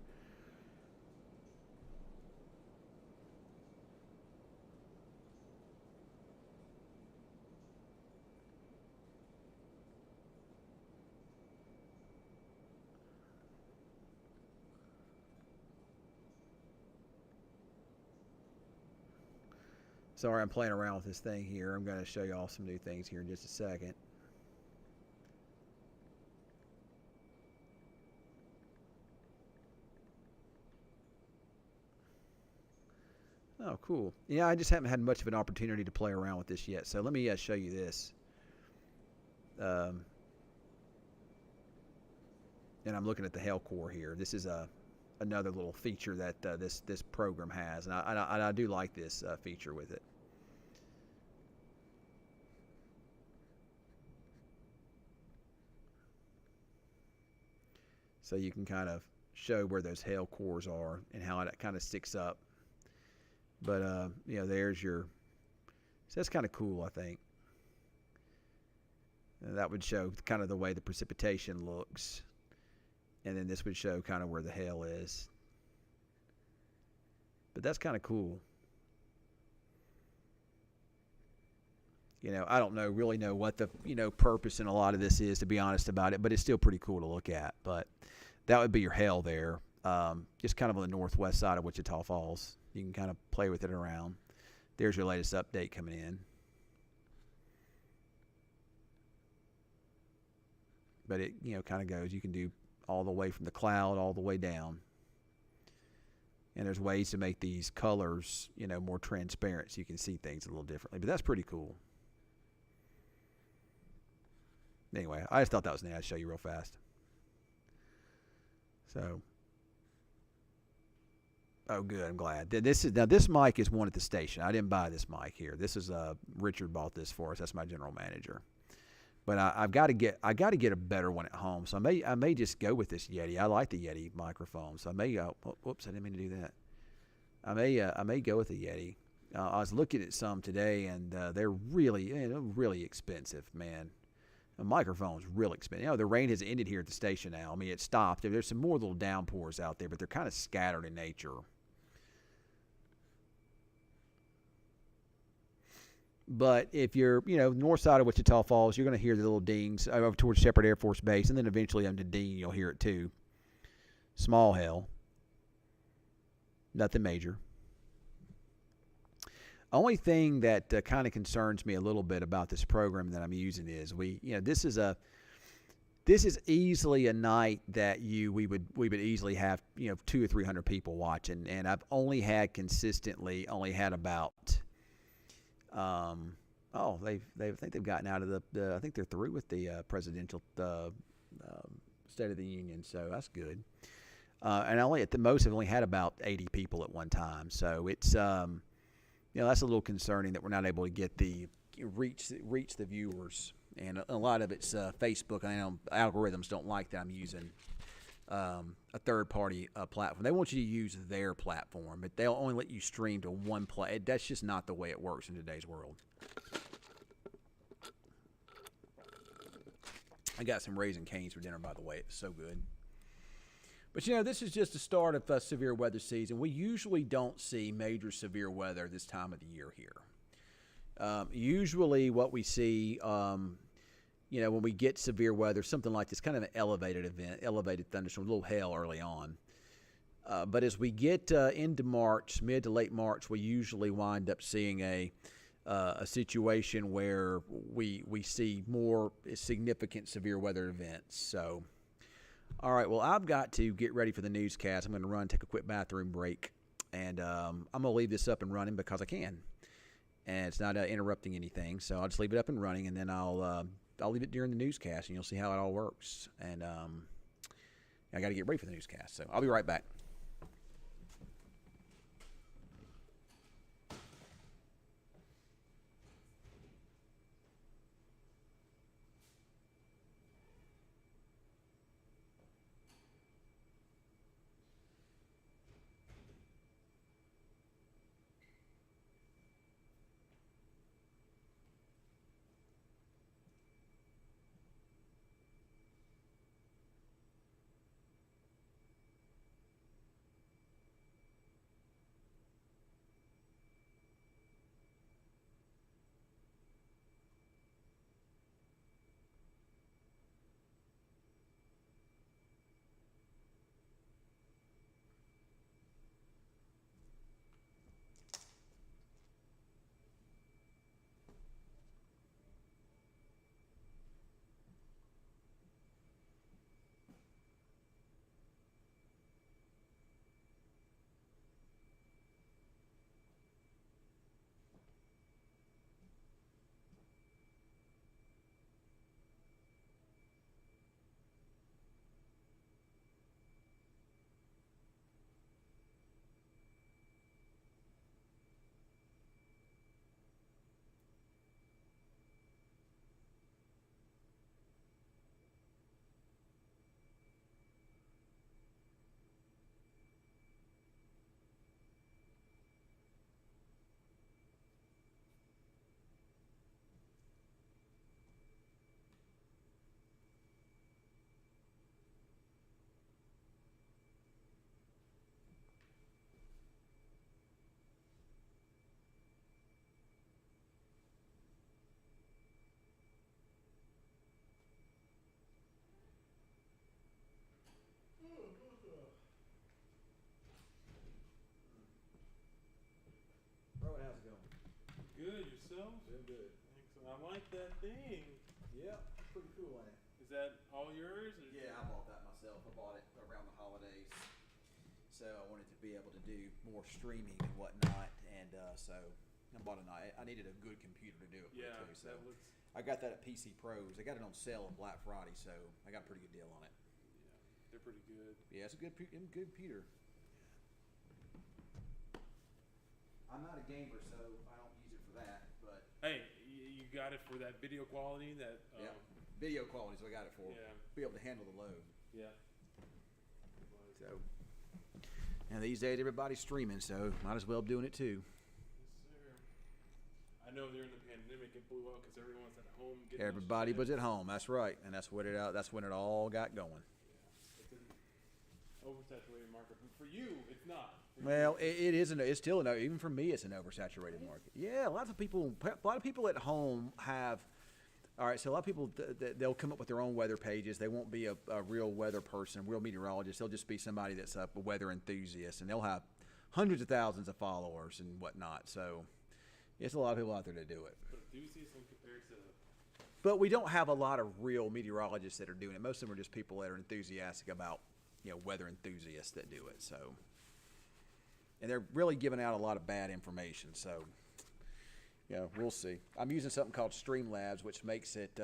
S1: Sorry, I'm playing around with this thing here. I'm going to show you all some new things here in just a second. Oh, cool. Yeah, I just haven't had much of an opportunity to play around with this yet. So let me show you this. And I'm looking at the hail core here. This is another little feature that this program has, and I do like this feature with it. So you can kind of show where those hail cores are and how it kind of sticks up. But there's your. So that's kind of cool, I think. And that would show kind of the way the precipitation looks. And then this would show kind of where the hail is. But that's kind of cool. I don't really know what the purpose in a lot of this is, to be honest about it, but it's still pretty cool to look at. But that would be your hail there. Just kind of on the northwest side of Wichita Falls. You can kind of play with it around. There's your latest update coming in. But it, kind of goes. You can do all the way from the cloud all the way down. And there's ways to make these colors, more transparent so you can see things a little differently. But that's pretty cool. Anyway, I just thought that was neat. I'd show you real fast. So, oh, good. I'm glad. This mic is one at the station. I didn't buy this mic here. This is Richard bought this for us. That's my general manager. But I've got to get a better one at home. So I may just go with this Yeti. I like the Yeti microphone. So I may go. Whoops, I didn't mean to do that. I may go with the Yeti. I was looking at some today, and they're really expensive, man. The microphone's real expensive. The rain has ended here at the station now. I mean, it stopped. There's some more little downpours out there, but they're kind of scattered in nature. But if you're, north side of Wichita Falls, you're going to hear the little dings over towards Shepherd Air Force Base, and then eventually on the ding, you'll hear it too. Small hail. Nothing major. Only thing that kind of concerns me a little bit about this program that I'm using is this is easily a night that we would easily have 200 or 300 people watching, and I've consistently only had about I think they've gotten out of I think they're through with the presidential State of the Union, so that's good. And at the most, I've only had about 80 people at one time, so it's that's a little concerning that we're not able to get the reach the viewers, and a lot of it's Facebook. I know algorithms don't like that I'm using a third-party platform. They want you to use their platform, but they'll only let you stream to one play. That's just not the way it works in today's world. I got some Raisin Cane's for dinner, by the way. It's so good. But, this is just the start of severe weather season. We usually don't see major severe weather this time of the year here. Usually what we see, when we get severe weather, something like this, kind of an elevated thunderstorm, a little hail early on. But as we get into March, mid to late March, we usually wind up seeing a situation where we see more significant severe weather events. So, all right, well, I've got to get ready for the newscast. I'm going to run, take a quick bathroom break, and I'm going to leave this up and running because I can. And it's not interrupting anything, so I'll just leave it up and running, and then I'll leave it during the newscast, and you'll see how it all works. And I got to get ready for the newscast, so I'll be right back.
S3: I like that thing.
S1: Yep, pretty cool, ain't it?
S3: Is that all yours? Or
S1: Yeah, I bought that myself. I bought it around the holidays. So I wanted to be able to do more streaming and whatnot, and so I bought I needed a good computer to do it
S3: Yeah,
S1: with too. So
S3: that looks.
S1: I got that at PC Pros. I got it on sale on Black Friday, so I got a pretty good deal on it.
S3: Yeah, they're pretty good.
S1: Yeah, it's a good computer. I'm not a gamer, so I don't use it for that. But
S3: Hey, you got it for that video quality. That.
S1: yeah, video quality is what I got it for.
S3: Yeah.
S1: Be able to handle the load.
S3: Yeah.
S1: So, and these days everybody's streaming, so might as well be doing it too.
S3: Yes, sir. I know during the pandemic it blew up because everyone's at home. Getting
S1: Everybody
S3: those
S1: was
S3: checks.
S1: at home. That's right, and that's what that's when it all got going.
S3: Yeah. It's an oversaturated market. But for you, it's not. For
S1: Well,
S3: you,
S1: it isn't. It's still even for me. It's an oversaturated market. Yeah, a lot of people at home have. All right, so a lot of people they'll come up with their own weather pages. They won't be a real weather person, a real meteorologist. They'll just be somebody that's a weather enthusiast, and they'll have hundreds of thousands of followers and whatnot. So, it's a lot of people out there to do it.
S3: but enthusiasm compared to.
S1: But we don't have a lot of real meteorologists that are doing it. Most of them are just people that are enthusiastic about, weather enthusiasts that do it. So, and they're really giving out a lot of bad information. So, we'll see. I'm using something called Streamlabs, which makes it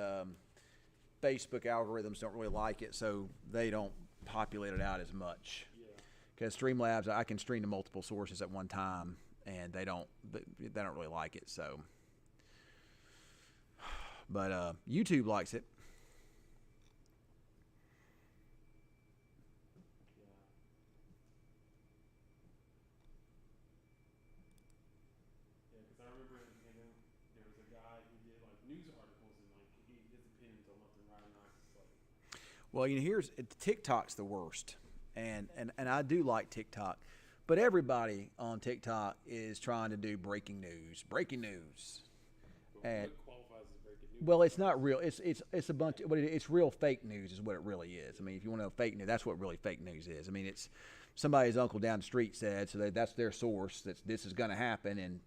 S1: Facebook algorithms don't really like it, so they don't populate it out as much.
S3: Yeah.
S1: Because Streamlabs, I can stream to multiple sources at one time, and they don't really like it. So, but YouTube likes it.
S3: Yeah. Yeah, because I remember in the beginning there was a guy who did like news articles and like he gave his opinions on left and right, and I was just like,
S1: Well, here's TikTok's the worst, and I do like TikTok, but everybody on TikTok is trying to do breaking news.
S3: well,
S1: And
S3: what qualifies as breaking news?
S1: well, it's not real. It's a bunch. But it's real fake news is what it really is. I mean, if you want to know fake news, that's what really fake news is. I mean, it's somebody's uncle down the street said, so that's their source. That this is going to happen, and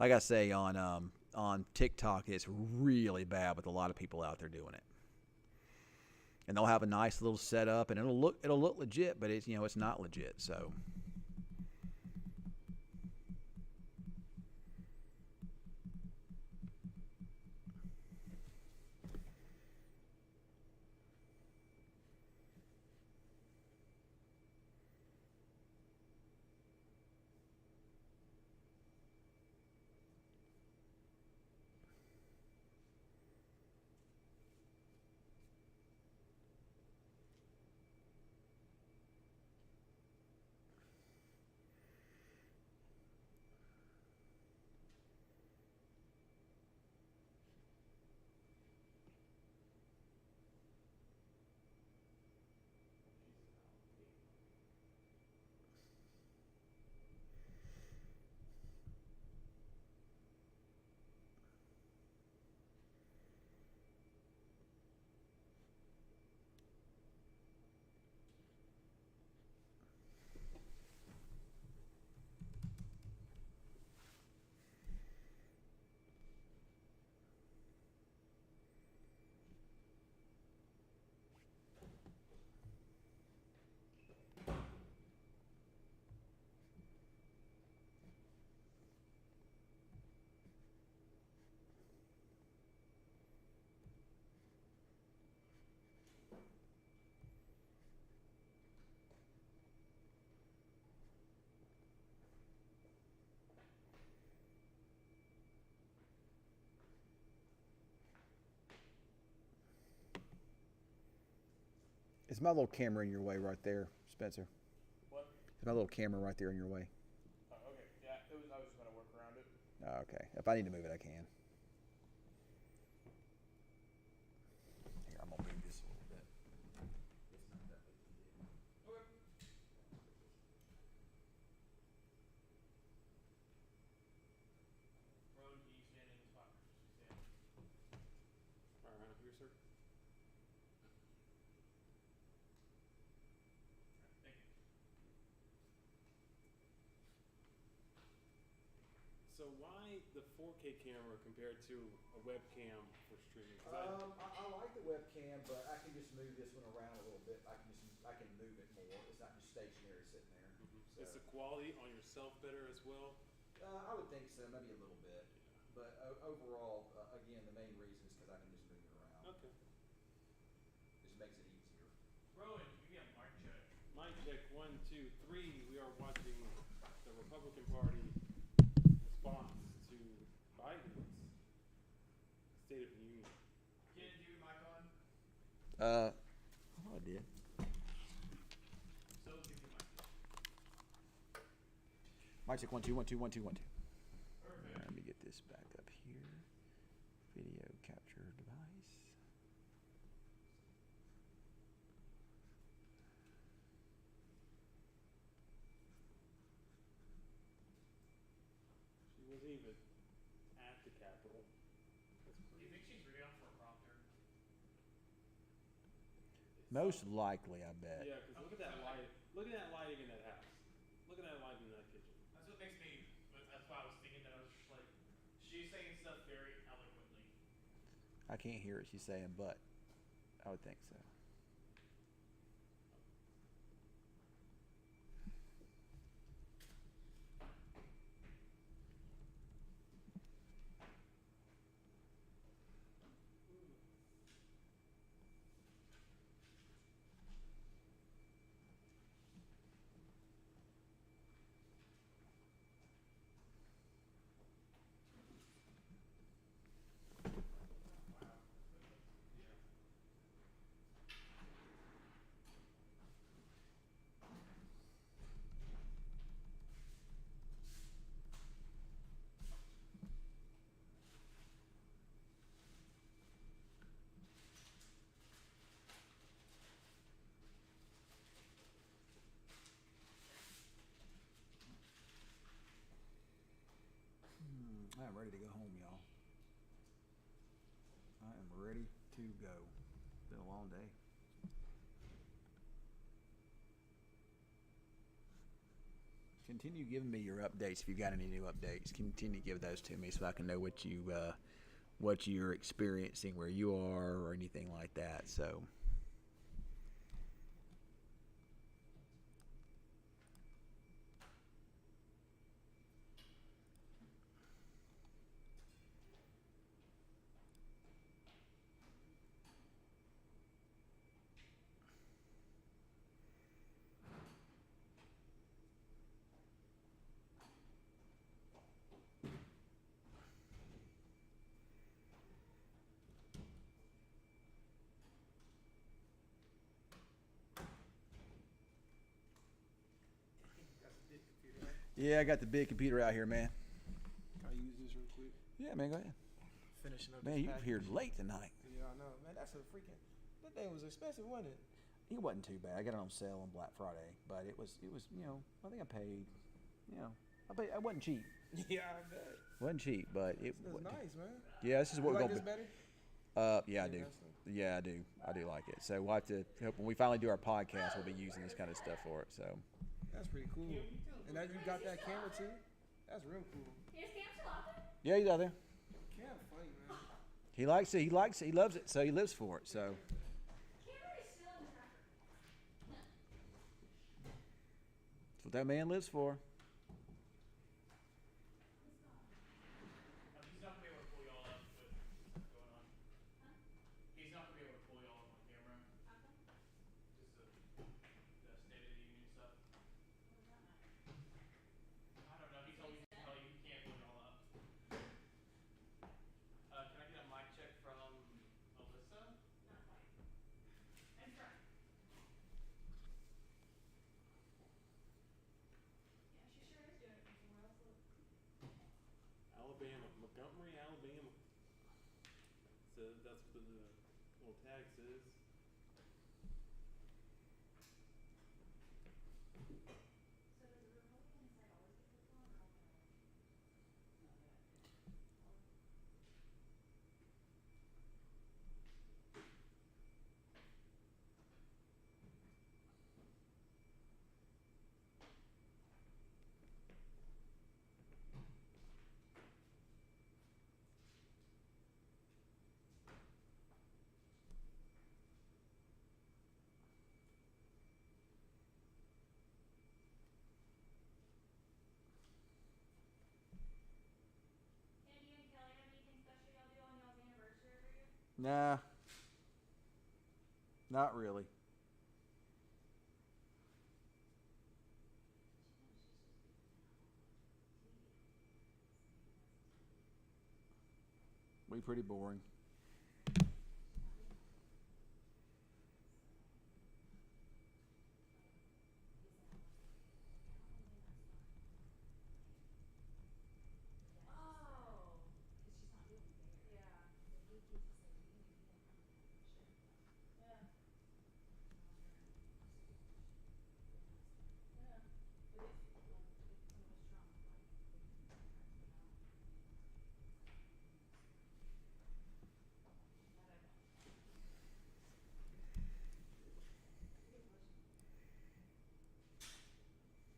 S1: like I say on TikTok, it's really bad with a lot of people out there doing it. And they'll have a nice little setup, and it'll look legit, but it's not legit. So. Is my little camera in your way right there, Spencer?
S3: What?
S1: Is my little camera right there in your way?
S3: Okay. Yeah, I was just gonna work around it.
S1: Oh, okay. If I need to move it, I can. Here, I'm gonna move this a little bit. It's not that big of a deal.
S3: Okay. Road, can you stand in the spot? Stand. All right, here, sir. Thank you. So why the 4K camera compared to a webcam for streaming? 'Cause
S1: I like the webcam, but I can just move this one around a little bit. I can move it more. It's not just stationary sitting there. So,
S3: is the quality on yourself better as well?
S1: I would think so, maybe a little bit.
S3: Yeah.
S1: But overall, again, the main reason is because I can just move it around.
S3: Okay.
S1: Just makes it easier.
S4: Rowan, you get mic check.
S3: Mic check 1, 2, 3. We are watching the Republican Party response to Biden's State of the Union.
S4: Ken, do your mic on?
S1: I did.
S4: So give you mic.
S1: Mic check 1 2 1 2 1 2 1 2.
S4: Perfect.
S1: Let me get this back up here. Video capture device.
S3: She wasn't even at the Capitol. That's
S4: Do you
S3: crazy.
S4: think she's ready for a prompter?
S1: Most likely, I bet.
S3: Yeah, because look at that light. Look at that lighting in that house. Look at that lighting in that kitchen.
S4: That's what makes me. That's why I was thinking that I was just like, she's saying stuff very eloquently.
S1: I can't hear what she's saying, but I would think so. I'm ready to go home, y'all. I am ready to go. Been a long day. Continue giving me your updates if you got any new updates. Continue to give those to me so I can know what you're experiencing where you are or anything like that. So.
S5: Got the big computer, right?
S1: Yeah, I got the big computer out here, man.
S5: Can I use this real quick?
S1: Yeah, man, go ahead.
S5: Finishing up
S1: Man,
S5: this
S1: you
S5: package.
S1: here late tonight.
S5: Yeah, I know. Man, that's a freaking... That thing was expensive, wasn't it?
S1: It wasn't too bad. I got it on sale on Black Friday, but it was, I think I paid, I wasn't cheap.
S5: Yeah, I bet.
S1: Wasn't cheap, but it
S5: That's
S1: wa-
S5: nice, man.
S1: Yeah, this is
S5: You
S1: what
S5: like
S1: gonna
S5: this
S1: be.
S5: better?
S1: Yeah, I do.
S5: that's the-
S1: Yeah, I do. I do like it. So we'll have to hope when we finally do our podcast, we'll be using this kind of stuff for it. So
S5: That's pretty cool. And that you got that camera too? That's real cool.
S6: Is Cam still out there?
S1: yeah, he's out there.
S5: Cam funny, man.
S1: He likes it. He likes it. He loves it. So he lives for it. So
S6: Cameron is still in the tractor.
S1: that's what that man lives for.
S4: He's not gonna be able to pull y'all up with what's going on. He's not gonna be able to pull y'all up on camera. Just the State of the Union stuff. I don't know. He told me to tell you he can't pull y'all up. Can I get a mic check from Alyssa?
S6: Not quite. I'm trying. Yeah, she sure is doing it from somewhere else. Look.
S3: Alabama, Montgomery, Alabama. So that's what the little tag says.
S6: So does the Republican side always get picked on or alternate?
S1: Nah. Not really. We pretty boring.
S6: Oh. Yeah. Yeah. Yeah. But if some of us drunk, that I don't.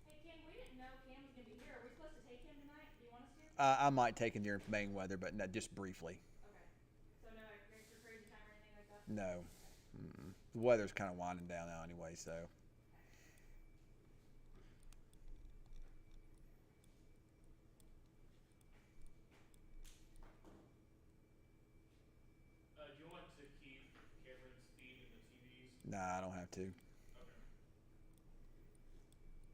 S6: Hey Kim, we didn't know Cam was gonna be here. Are we supposed to take him tonight? Do you want us to?
S1: I might take him during Mayweather, but no, just briefly.
S6: Okay. So no extra crazy time or anything like that?
S1: No. Mm-mm. The weather's kind of winding down now anyway, so.
S4: Do you want to keep Cameron's feed in the TVs?
S1: Nah, I don't have to.
S4: Okay.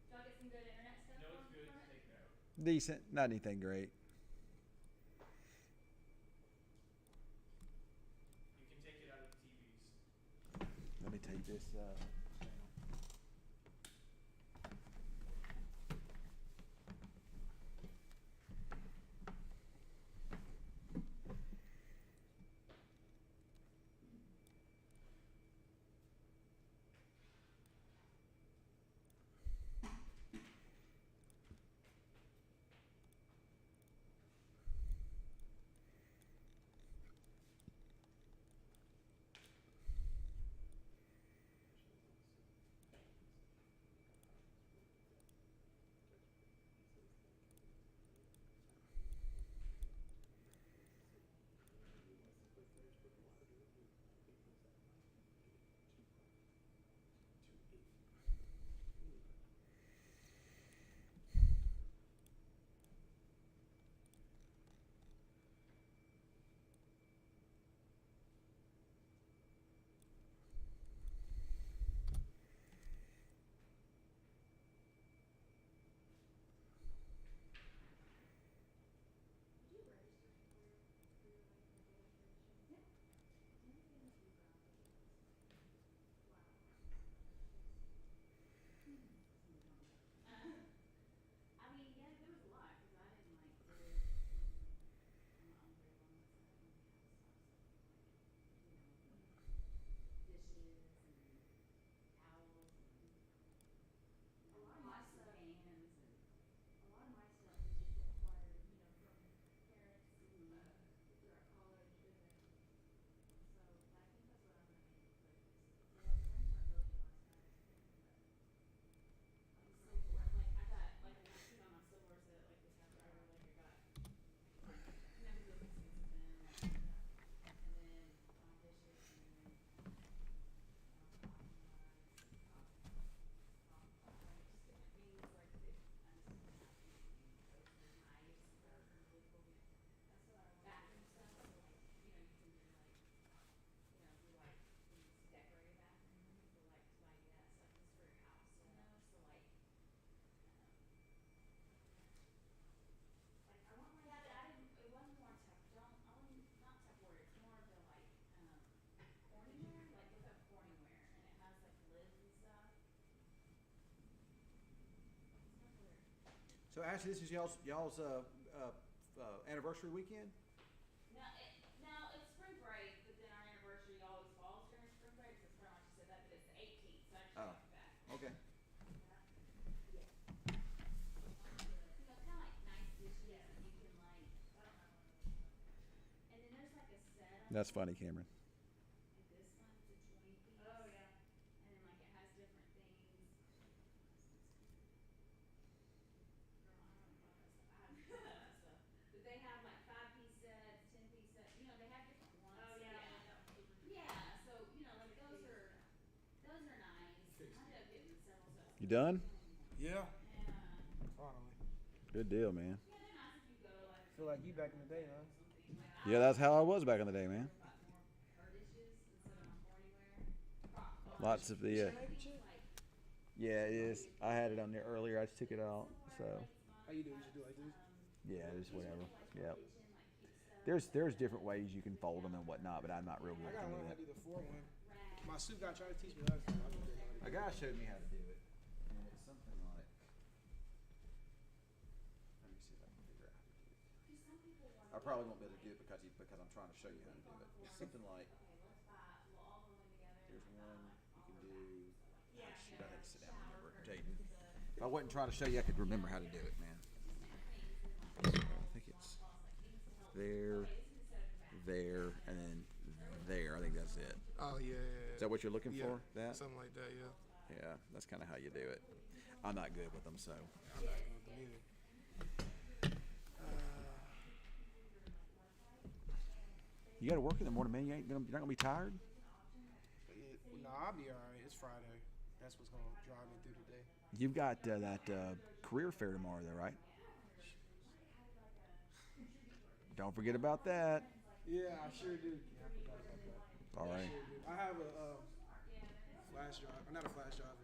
S6: Y'all get some good internet stuff
S4: No,
S6: from
S4: it's good
S6: from
S4: to
S6: it?
S4: take note.
S1: Decent, not anything great.
S4: You can take it out of the TVs.
S1: Let me take this.
S6: Did you register for your like your registration? Yeah. When did you get into Wow. I mean, yeah, there was a lot because I didn't like live on my own very long, so I didn't really have stuff. So dishes and towels and
S7: A lot of my
S6: pots and
S7: stuff-
S6: pans and.
S7: A lot of my stuff was just acquired, from parents, who are at college, and then, so I think that's what I'm gonna make it quick. So my parents weren't really the last time,
S6: Like silverware, like I got like when I put on my silverware so that like this half hour, like I got never really expensive then, like, and then my dishes and then pot and rice, just different things like that. I just didn't have anything. Those are knives that are really cool.
S7: that's what I want.
S6: Bathroom stuff, so like, you can do like, do like, when you decorate a bathroom, so like to buy you that stuff just for your house, so like,
S7: Like, I want my
S6: yeah, but
S7: stuff.
S6: I didn't, it wasn't more I wouldn't, not Tupperware, it's more of the like, Corningware, like look up Corningware, and it has like lids and stuff. It's weird.
S1: So Ashley, this is y'all's anniversary weekend.
S6: No, it's spring break, but then our anniversary always falls during spring break, so it's pretty much you said that, but it's the 18th, so actually
S1: Oh.
S6: back to back.
S1: Okay.
S6: Yeah. It's kind of like nice dishes that you can like,
S7: I don't have one of those.
S6: and then there's like a set of
S1: That's
S6: them,
S1: funny, Cameron.
S6: like this one, it's a 20 piece.
S7: Oh, yeah.
S6: And then like it has different things. Girl, I haven't bought that stuff. I haven't bought that stuff. But they have like 5-piece sets, 10-piece sets, they have different ones.
S7: Oh, yeah,
S6: Yeah.
S7: like that paper.
S6: Yeah, so, like those are nice. I ended up getting several sets.
S1: You done?
S5: Yeah.
S6: Yeah.
S5: Finally.
S1: Good deal, man.
S6: Yeah, they're nice if you go to like.
S5: Feel like you back in the day, huh?
S6: Something. Like,
S1: Yeah, that's how I was back in the day, man.
S6: about more
S1: Lots of the.
S5: Is your handkerchief?
S1: Yeah, it is. I had it on there earlier. I just took it out. So
S5: How you do? You just do it like this?
S1: yeah, it's whatever. Yep. There's different ways you can fold them and whatnot, but I'm not real good
S5: I
S1: at
S5: gotta
S1: doing
S5: learn how
S1: that.
S5: to do the 4-1. My suit guy tried to teach me last time. I just didn't know how to
S1: A
S5: do
S1: guy
S5: it.
S1: showed me how to do it, and it's something like. Let me see if I can figure out how to do it. I probably won't be able to do it because I'm trying to show you how to do it. It's something like. There's one you can do. Oh, shoot, I had to sit down and remember it. Jaden. If I wasn't trying to show you, I could remember how to do it, man. So I think it's there, and then there. I think that's it.
S5: Oh, yeah.
S1: Is that what you're looking
S5: Yeah,
S1: for? That?
S5: something like that, yeah.
S1: Yeah, that's kind of how you do it. I'm not good with them, so.
S5: I'm not good with them either.
S1: You got to work in the morning, man. You're not gonna be tired.
S5: No, I'll be all right. It's Friday. That's what's gonna drive me through the day.
S1: You've got that career fair tomorrow, though, right? Don't forget about that.
S5: Yeah, I sure do. Yeah, I forgot about that.
S1: All right.
S5: I sure do. I have a flash drive. Not a flash drive.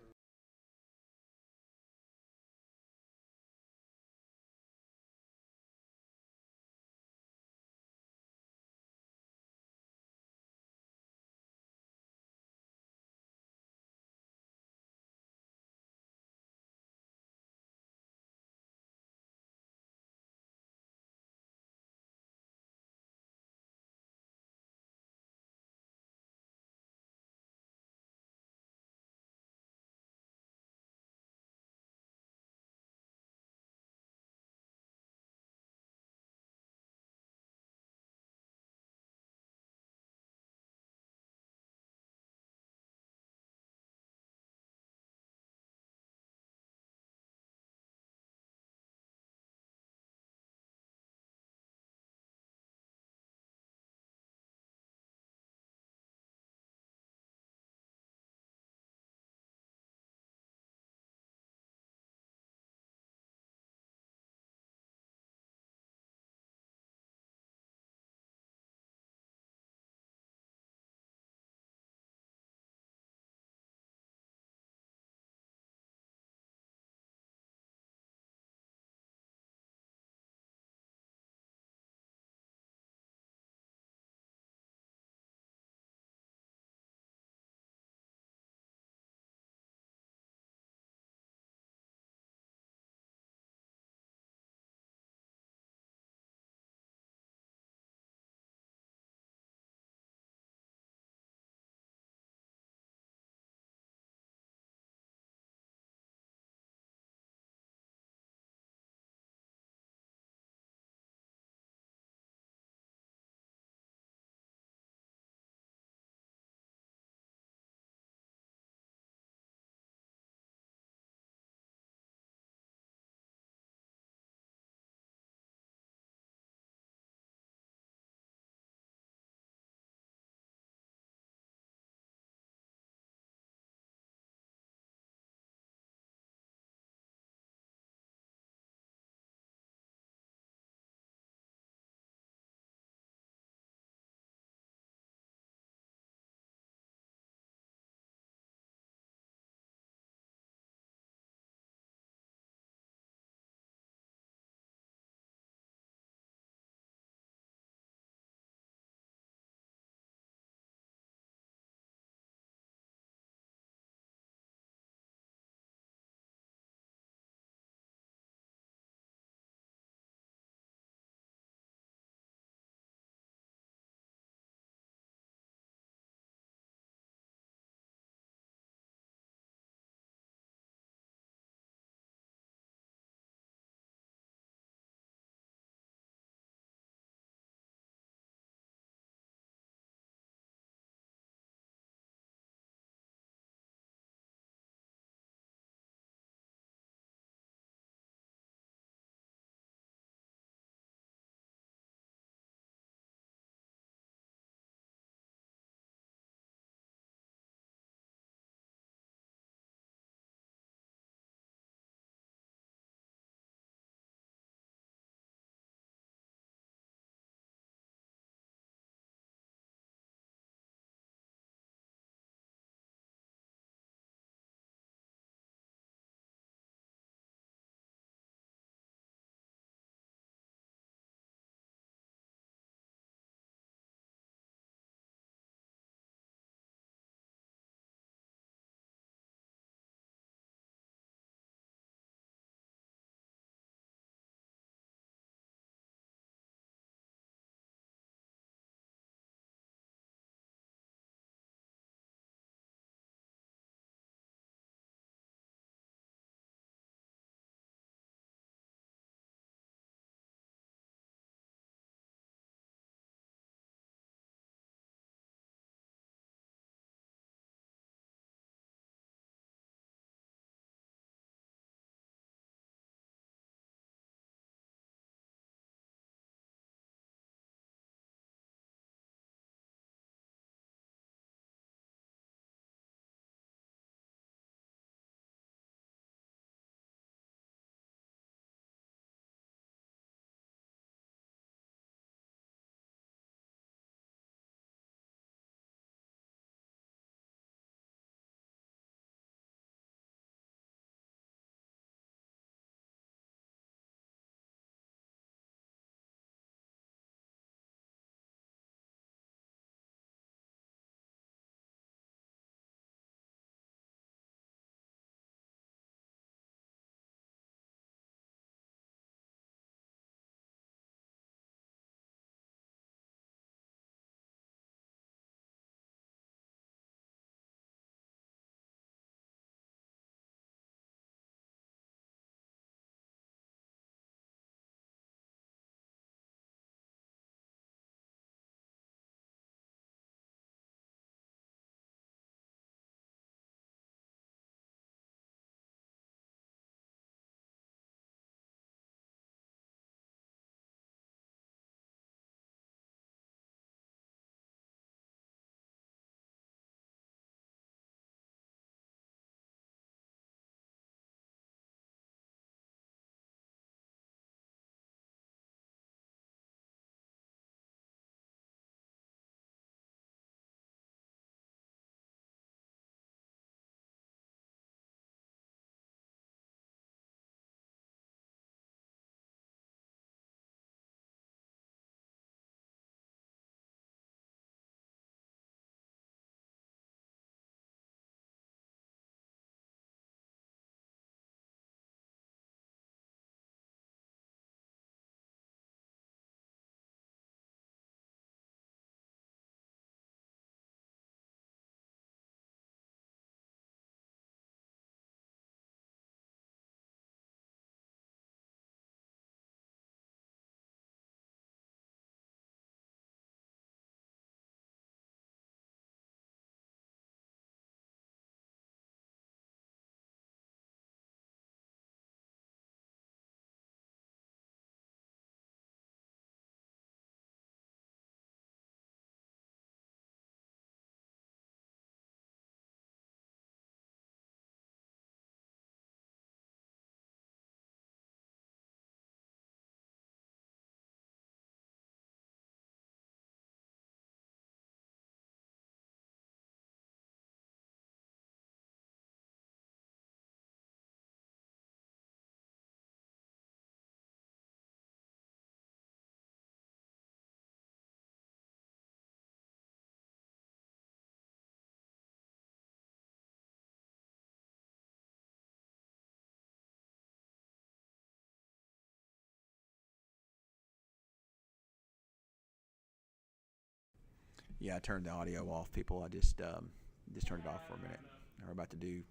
S1: Yeah, I turned the audio off, people. I just turned it off for a minute. We're about to do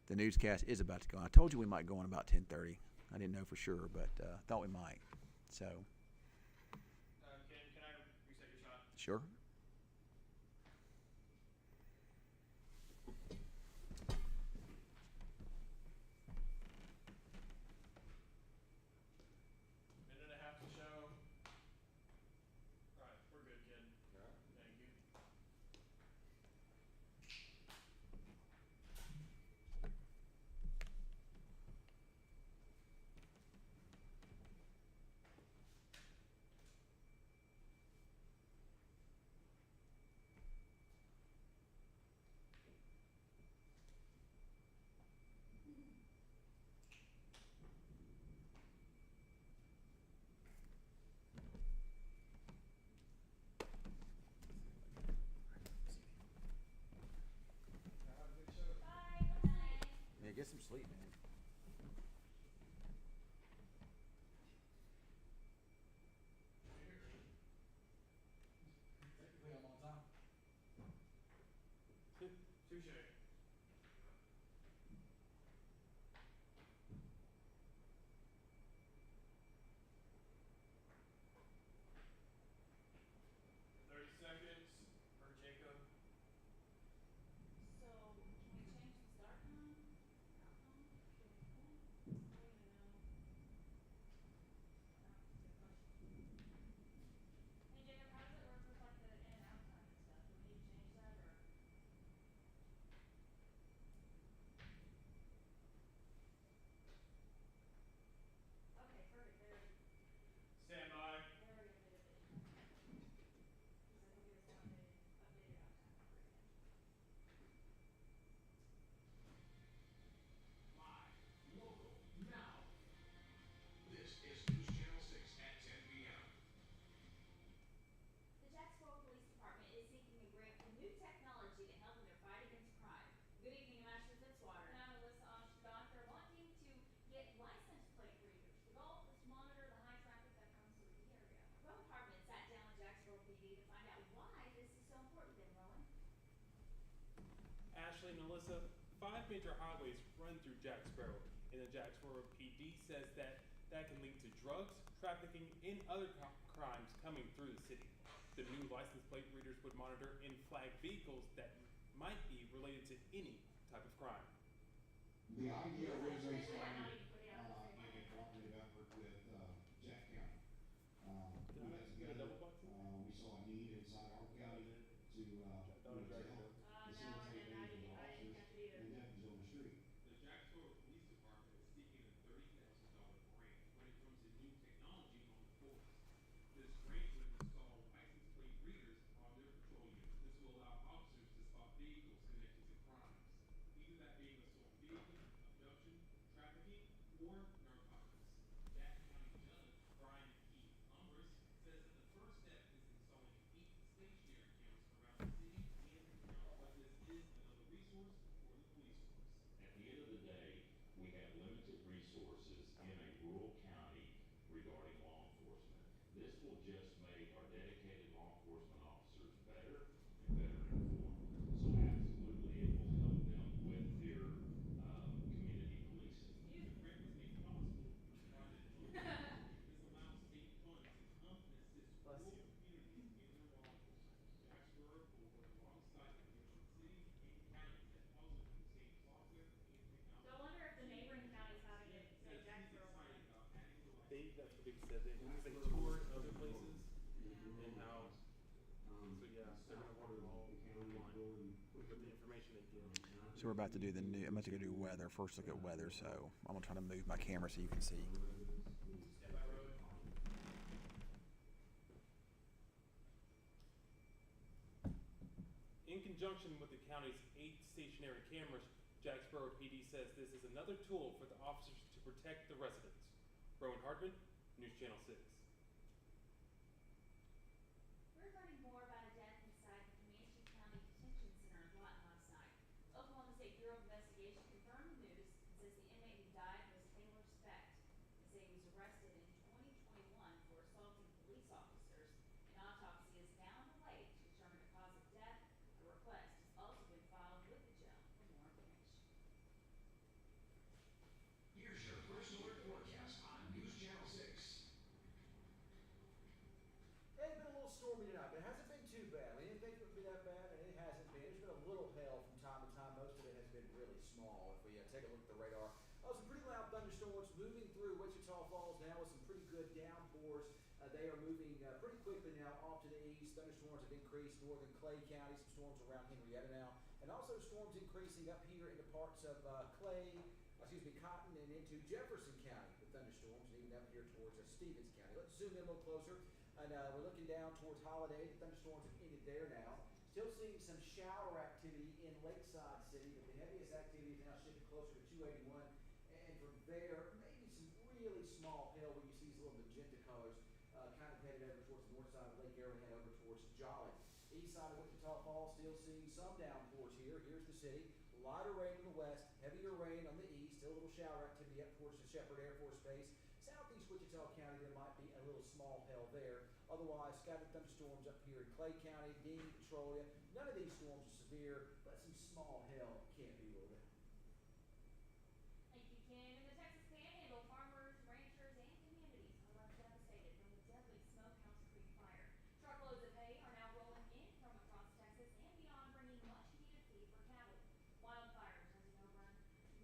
S1: the newscast is about to go. I told you we might go on about 10:30. I didn't know for sure, but thought we might. So
S4: Can I reset your shot?
S1: sure.
S4: Minute and a half to show. All right, we're good, kid.
S3: All right.
S4: Thank you.
S1: Yeah, get some sleep, man.
S4: Touche. Seconds for Jacob.
S6: So, can we change the start time? Out time? Should we, I don't even know. That's a good question. Hey Jacob, how does it work with like the in and out time and stuff? Do we need to change that or? Okay, perfect,
S4: Stand by.
S6: they already admitted that you have to. He said he'll give us an updated out time number again.
S8: Live, local, now. This is News Channel 6 at 10 p.m.
S6: The Jacksboro Police Department is seeking a grant for new technology to help in their fight against crime. Good evening, I'm Ashley Fitzwater. And I'm Alyssa Oshkosh. They're wanting to get license plate readers. The goal is to monitor the high traffic that comes through the area. Rowan Hardman sat down with Jacksboro PD to find out why this is so important to them, Rowan.
S3: Ashley and Alyssa, 5 major highways run through Jacksboro, and the Jacksboro PD says that can lead to drugs, trafficking, and other crimes coming through the city. The new license plate readers would monitor and flag vehicles that might be related to any type of crime.
S9: The idea originally
S6: Not
S9: started
S6: even put it out
S9: in a cooperative effort with Jack County. We got together,
S3: double boxing?
S9: we saw a need inside our county to help
S6: No,
S9: facilitate
S6: I
S9: things
S6: didn't,
S9: with
S6: I didn't
S9: officers
S6: catch it either.
S9: and deputies on the street.
S10: The Jacksboro Police Department is seeking a $30,000 grant when it comes to new technology on the force. This grant would install license plate readers on their patrol units. This will allow officers to spot vehicles connected to crimes, either that being a stolen vehicle, abduction, trafficking, or narcotics. Jack County Judge Brian Keith Umbris says that the first step is installing 8 stationary cameras around the city and the county, but this is another resource for the police force.
S11: At the end of the day, we have limited resources in a rural county regarding law enforcement. This will just make our dedicated law enforcement officers better and better informed. So absolutely, it will help them with their community policing.
S10: The grant was made possible through Project Hope. This allows state funds to come and assist rural communities in their law enforcement. Jacksboro will work alongside the neighboring cities and counties that also use the same software and technology.
S6: So I wonder if the neighboring counties haven't get
S10: Says
S6: a
S10: he's
S6: Jacksboro one.
S10: excited about adding the license.
S3: That's what he said. They toured other places and how. So yeah, they're gonna work all online with the information they get.
S1: So we're about to do the new. I'm about to go do weather. First look at weather. So I'm gonna try to move my camera so you can see.
S4: Stand by, road.
S3: In conjunction with the county's 8 stationary cameras, Jacksboro PD says this is another tool for the officers to protect the residents. Rowan Hardman, News Channel 6.
S6: We're learning more about a death inside the Comanche County Detention Center in Lawton last night. Oklahoma State Bureau of Investigation confirmed the news and says the inmate who died was Taylor Specht. They say he was arrested in 2021 for assaulting police officers. An autopsy is now underway to determine the cause of
S1: take a look at the radar. Some pretty loud thunderstorms moving through Wichita Falls now with some pretty good downpours. They are moving pretty quickly now off to the east. Thunderstorms have increased northern Clay County, some storms around Henrietta now, and also storms increasing up here into parts of Cotton and into Jefferson County with thunderstorms, and even up here towards Stevens County. Let's zoom in a little closer, and we're looking down towards Holiday. The thunderstorms have ended there now. Still seeing some shower activity in Lakeside City, but the heaviest activity is now shifted closer to 281, and from there, maybe some really small hail where you see these little magenta colors, kind of headed over towards the north side of Lake Arrowhead, over towards Jolly. East side of Wichita Falls, still seeing some downpours here. Here's the city. Lighter rain in the west, heavier rain on the east, still a little shower activity up towards the Shepherd Air Force Base. Southeast Wichita County, there might be a little small hail there. Otherwise, scattered thunderstorms up here in Clay County, Dean, Petrolia. None of these storms are severe, but some small hail can be a little bit.
S6: Thank you, Ken. In the Texas Panhandle, farmers, ranchers, and communities are left devastated from the deadly Smokehouse Creek fire. Truckloads of hay are now rolling in from across Texas and beyond, bringing much-needed feed for cattle. Wildfires has overrun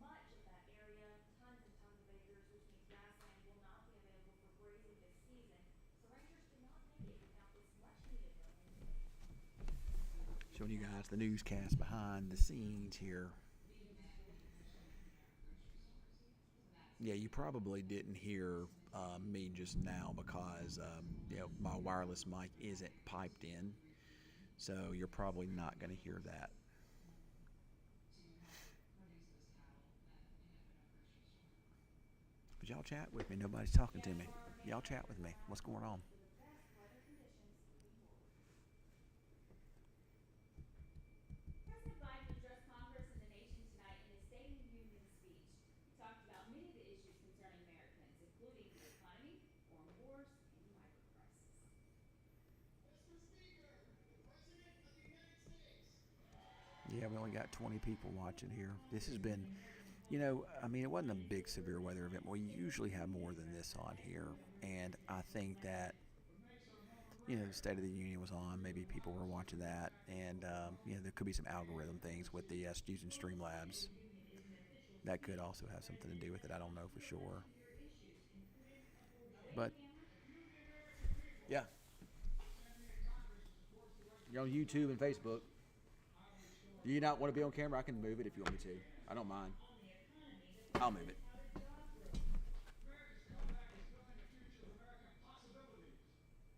S6: much of that area, tons and tons of acres, which means grassland will not be available for grazing this season. So ranchers could not make it without this much-needed roaming hay.
S1: Showing you guys the newscast behind the scenes here. Yeah, you probably didn't hear me just now because my wireless mic isn't piped in, so you're probably not going to hear that. But y'all chat with me. Nobody's talking to me. Y'all chat with me. What's going on?
S6: President Biden addressed Congress and the nation tonight in his State of the Union speech. He talked about many of the issues concerning Americans, including the economy, foreign wars, and the migrant crisis.
S8: Mr. Speaker, the President of the United States.
S1: Yeah, we only got 20 people watching here. This has been, it wasn't a big severe weather event. We usually have more than this on here. And I think that, the State of the Union was on. Maybe people were watching that. And, there could be some algorithm things with the using Streamlabs. That could also have something to do with it. I don't know for sure. But, yeah. You're on YouTube and Facebook. Do you not want to be on camera? I can move it if you want me to. I don't mind. I'll move it.
S8: America's comeback is building a future of American possibilities,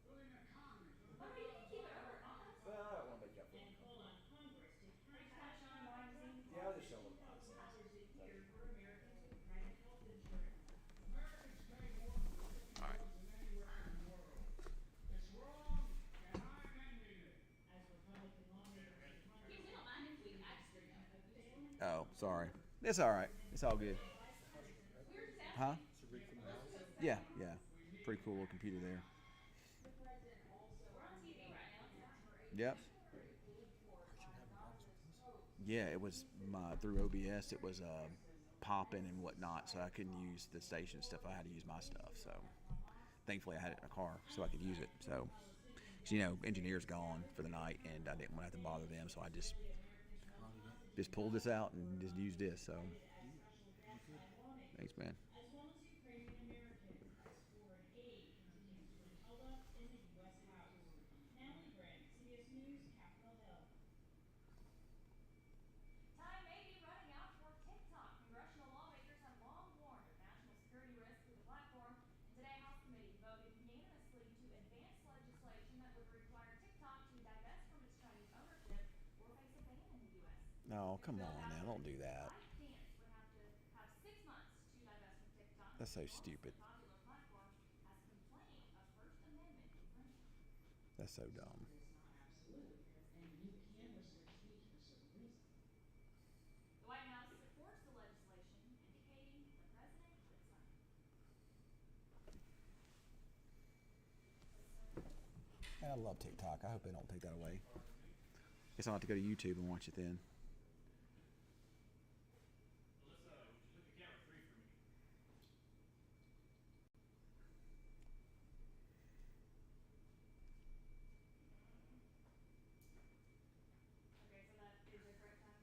S8: building an economy for the
S6: Oh, you can keep it over on us.
S1: Well, I don't want to make you up for it.
S6: And call on Congress to pass Sean Magazine.
S1: Yeah, I'll just show them.
S6: Sponsors it here for Americans with private health insurance.
S8: Americans pay more for prescription
S1: All right.
S8: drugs than anywhere in the world. It's wrong, and I'm ending it.
S6: As Republican lawmakers. Yeah, we don't mind if we actually know.
S1: Oh, sorry. It's all right. It's all good.
S6: We're just asking.
S1: Huh?
S5: Should read from the house.
S1: Yeah. Pretty cool little computer there.
S6: We're on TV right now.
S1: Yep. Yeah, it was through OBS. It was popping and whatnot, so I couldn't use the station stuff. I had to use my stuff. So thankfully, I had it in a car so I could use it. So, 'cause, engineer's gone for the night, and I didn't want to have to bother them, so I just pulled this out and just used this. So thanks, man.
S6: As well as Ukrainian Americans, as foreign aid continues to be held up in the U.S. House. Natalie Brand, CBS News, Capitol Hill. Time may be running out for TikTok. Congressional lawmakers have long warned of national security risks with the platform, and today House committee voted unanimously to advance legislation that would require TikTok to divest from its Chinese ownership or face a ban in the U.S.
S1: No, come on now, don't do that.
S6: ByteDance would have to have 6 months to divest from TikTok.
S1: That's so stupid.
S6: The popular platform has complained of First Amendment infringement.
S1: That's so dumb.
S6: The White House supports the legislation, indicating the president could sign it.
S1: I love TikTok. I hope they don't take that away. Guess I'll have to go to YouTube and watch it then.
S4: Alyssa, would you look at camera 3 for me?
S6: Okay, so that is the correct time?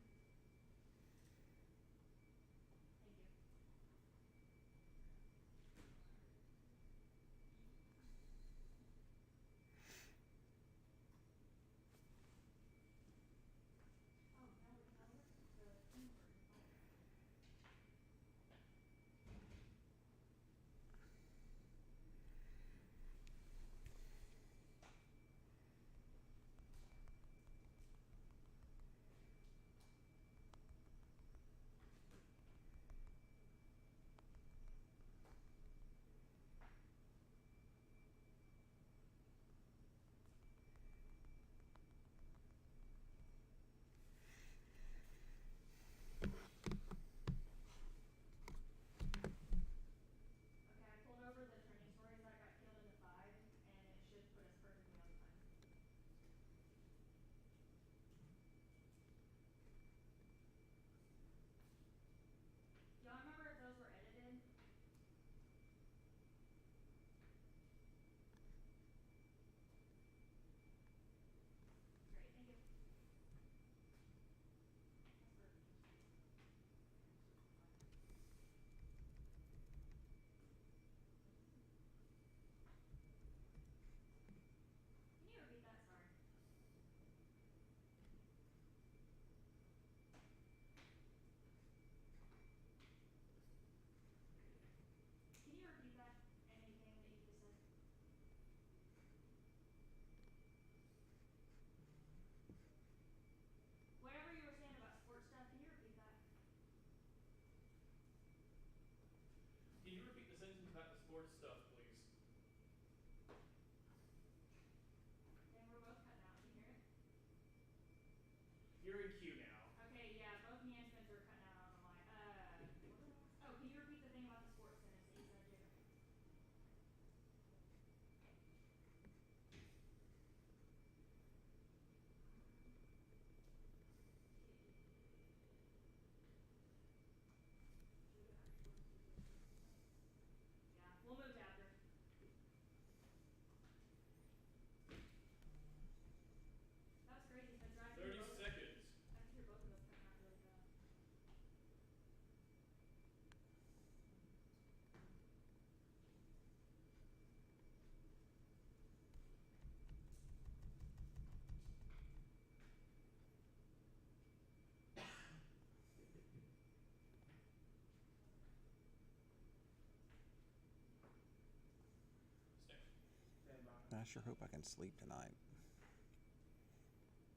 S1: I sure hope I can sleep tonight.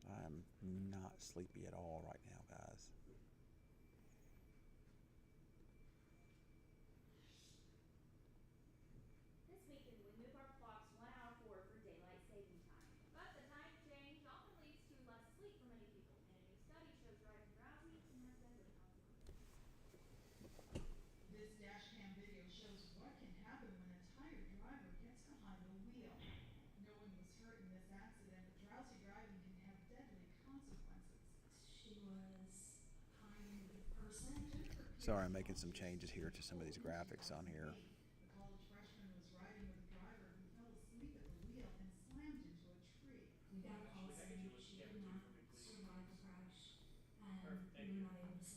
S1: I am not sleepy at all right now, guys.
S7: This weekend, we move our clocks 1 hour forward for daylight saving time. But the time change often leads to less sleep for many people, and a new study shows driving drowsy can have deadly consequences.
S8: This dash cam video shows what can happen when a tired driver gets behind the wheel. No one was hurt in this accident, but drowsy driving can have deadly consequences. She was a kind person.
S1: Sorry, I'm making some changes here to some of these graphics on here.
S8: The college freshman was riding with a driver who fell asleep at the wheel and slammed into a tree.
S4: We got a call saying she did not survive the crash, and we were not able to certify.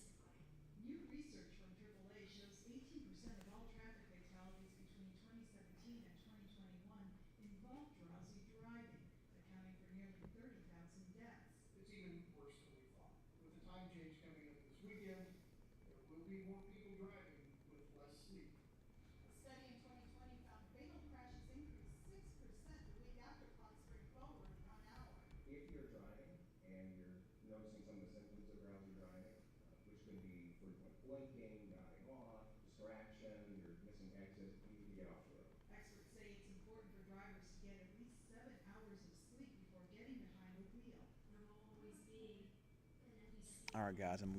S8: New research from AAA shows 18% of all traffic fatalities between 2017 and 2021 involved drowsy driving, accounting for nearly 30,000 deaths.
S12: It's even worse than we thought. With the time change coming up this weekend, there will be more people driving with less sleep.
S8: A study in 2020 found fatal crashes increased 6% the week after clocks bring forward 1 hour.
S13: If you're driving and you're noticing some of the symptoms of drowsy driving, which could be frequent blinking, nodding off, distraction, you're missing exits, you need to get off the road.
S8: Experts say it's important for drivers to get at least 7 hours of sleep before getting behind the wheel.
S4: There will always be an NBC.
S1: All right, guys, I'm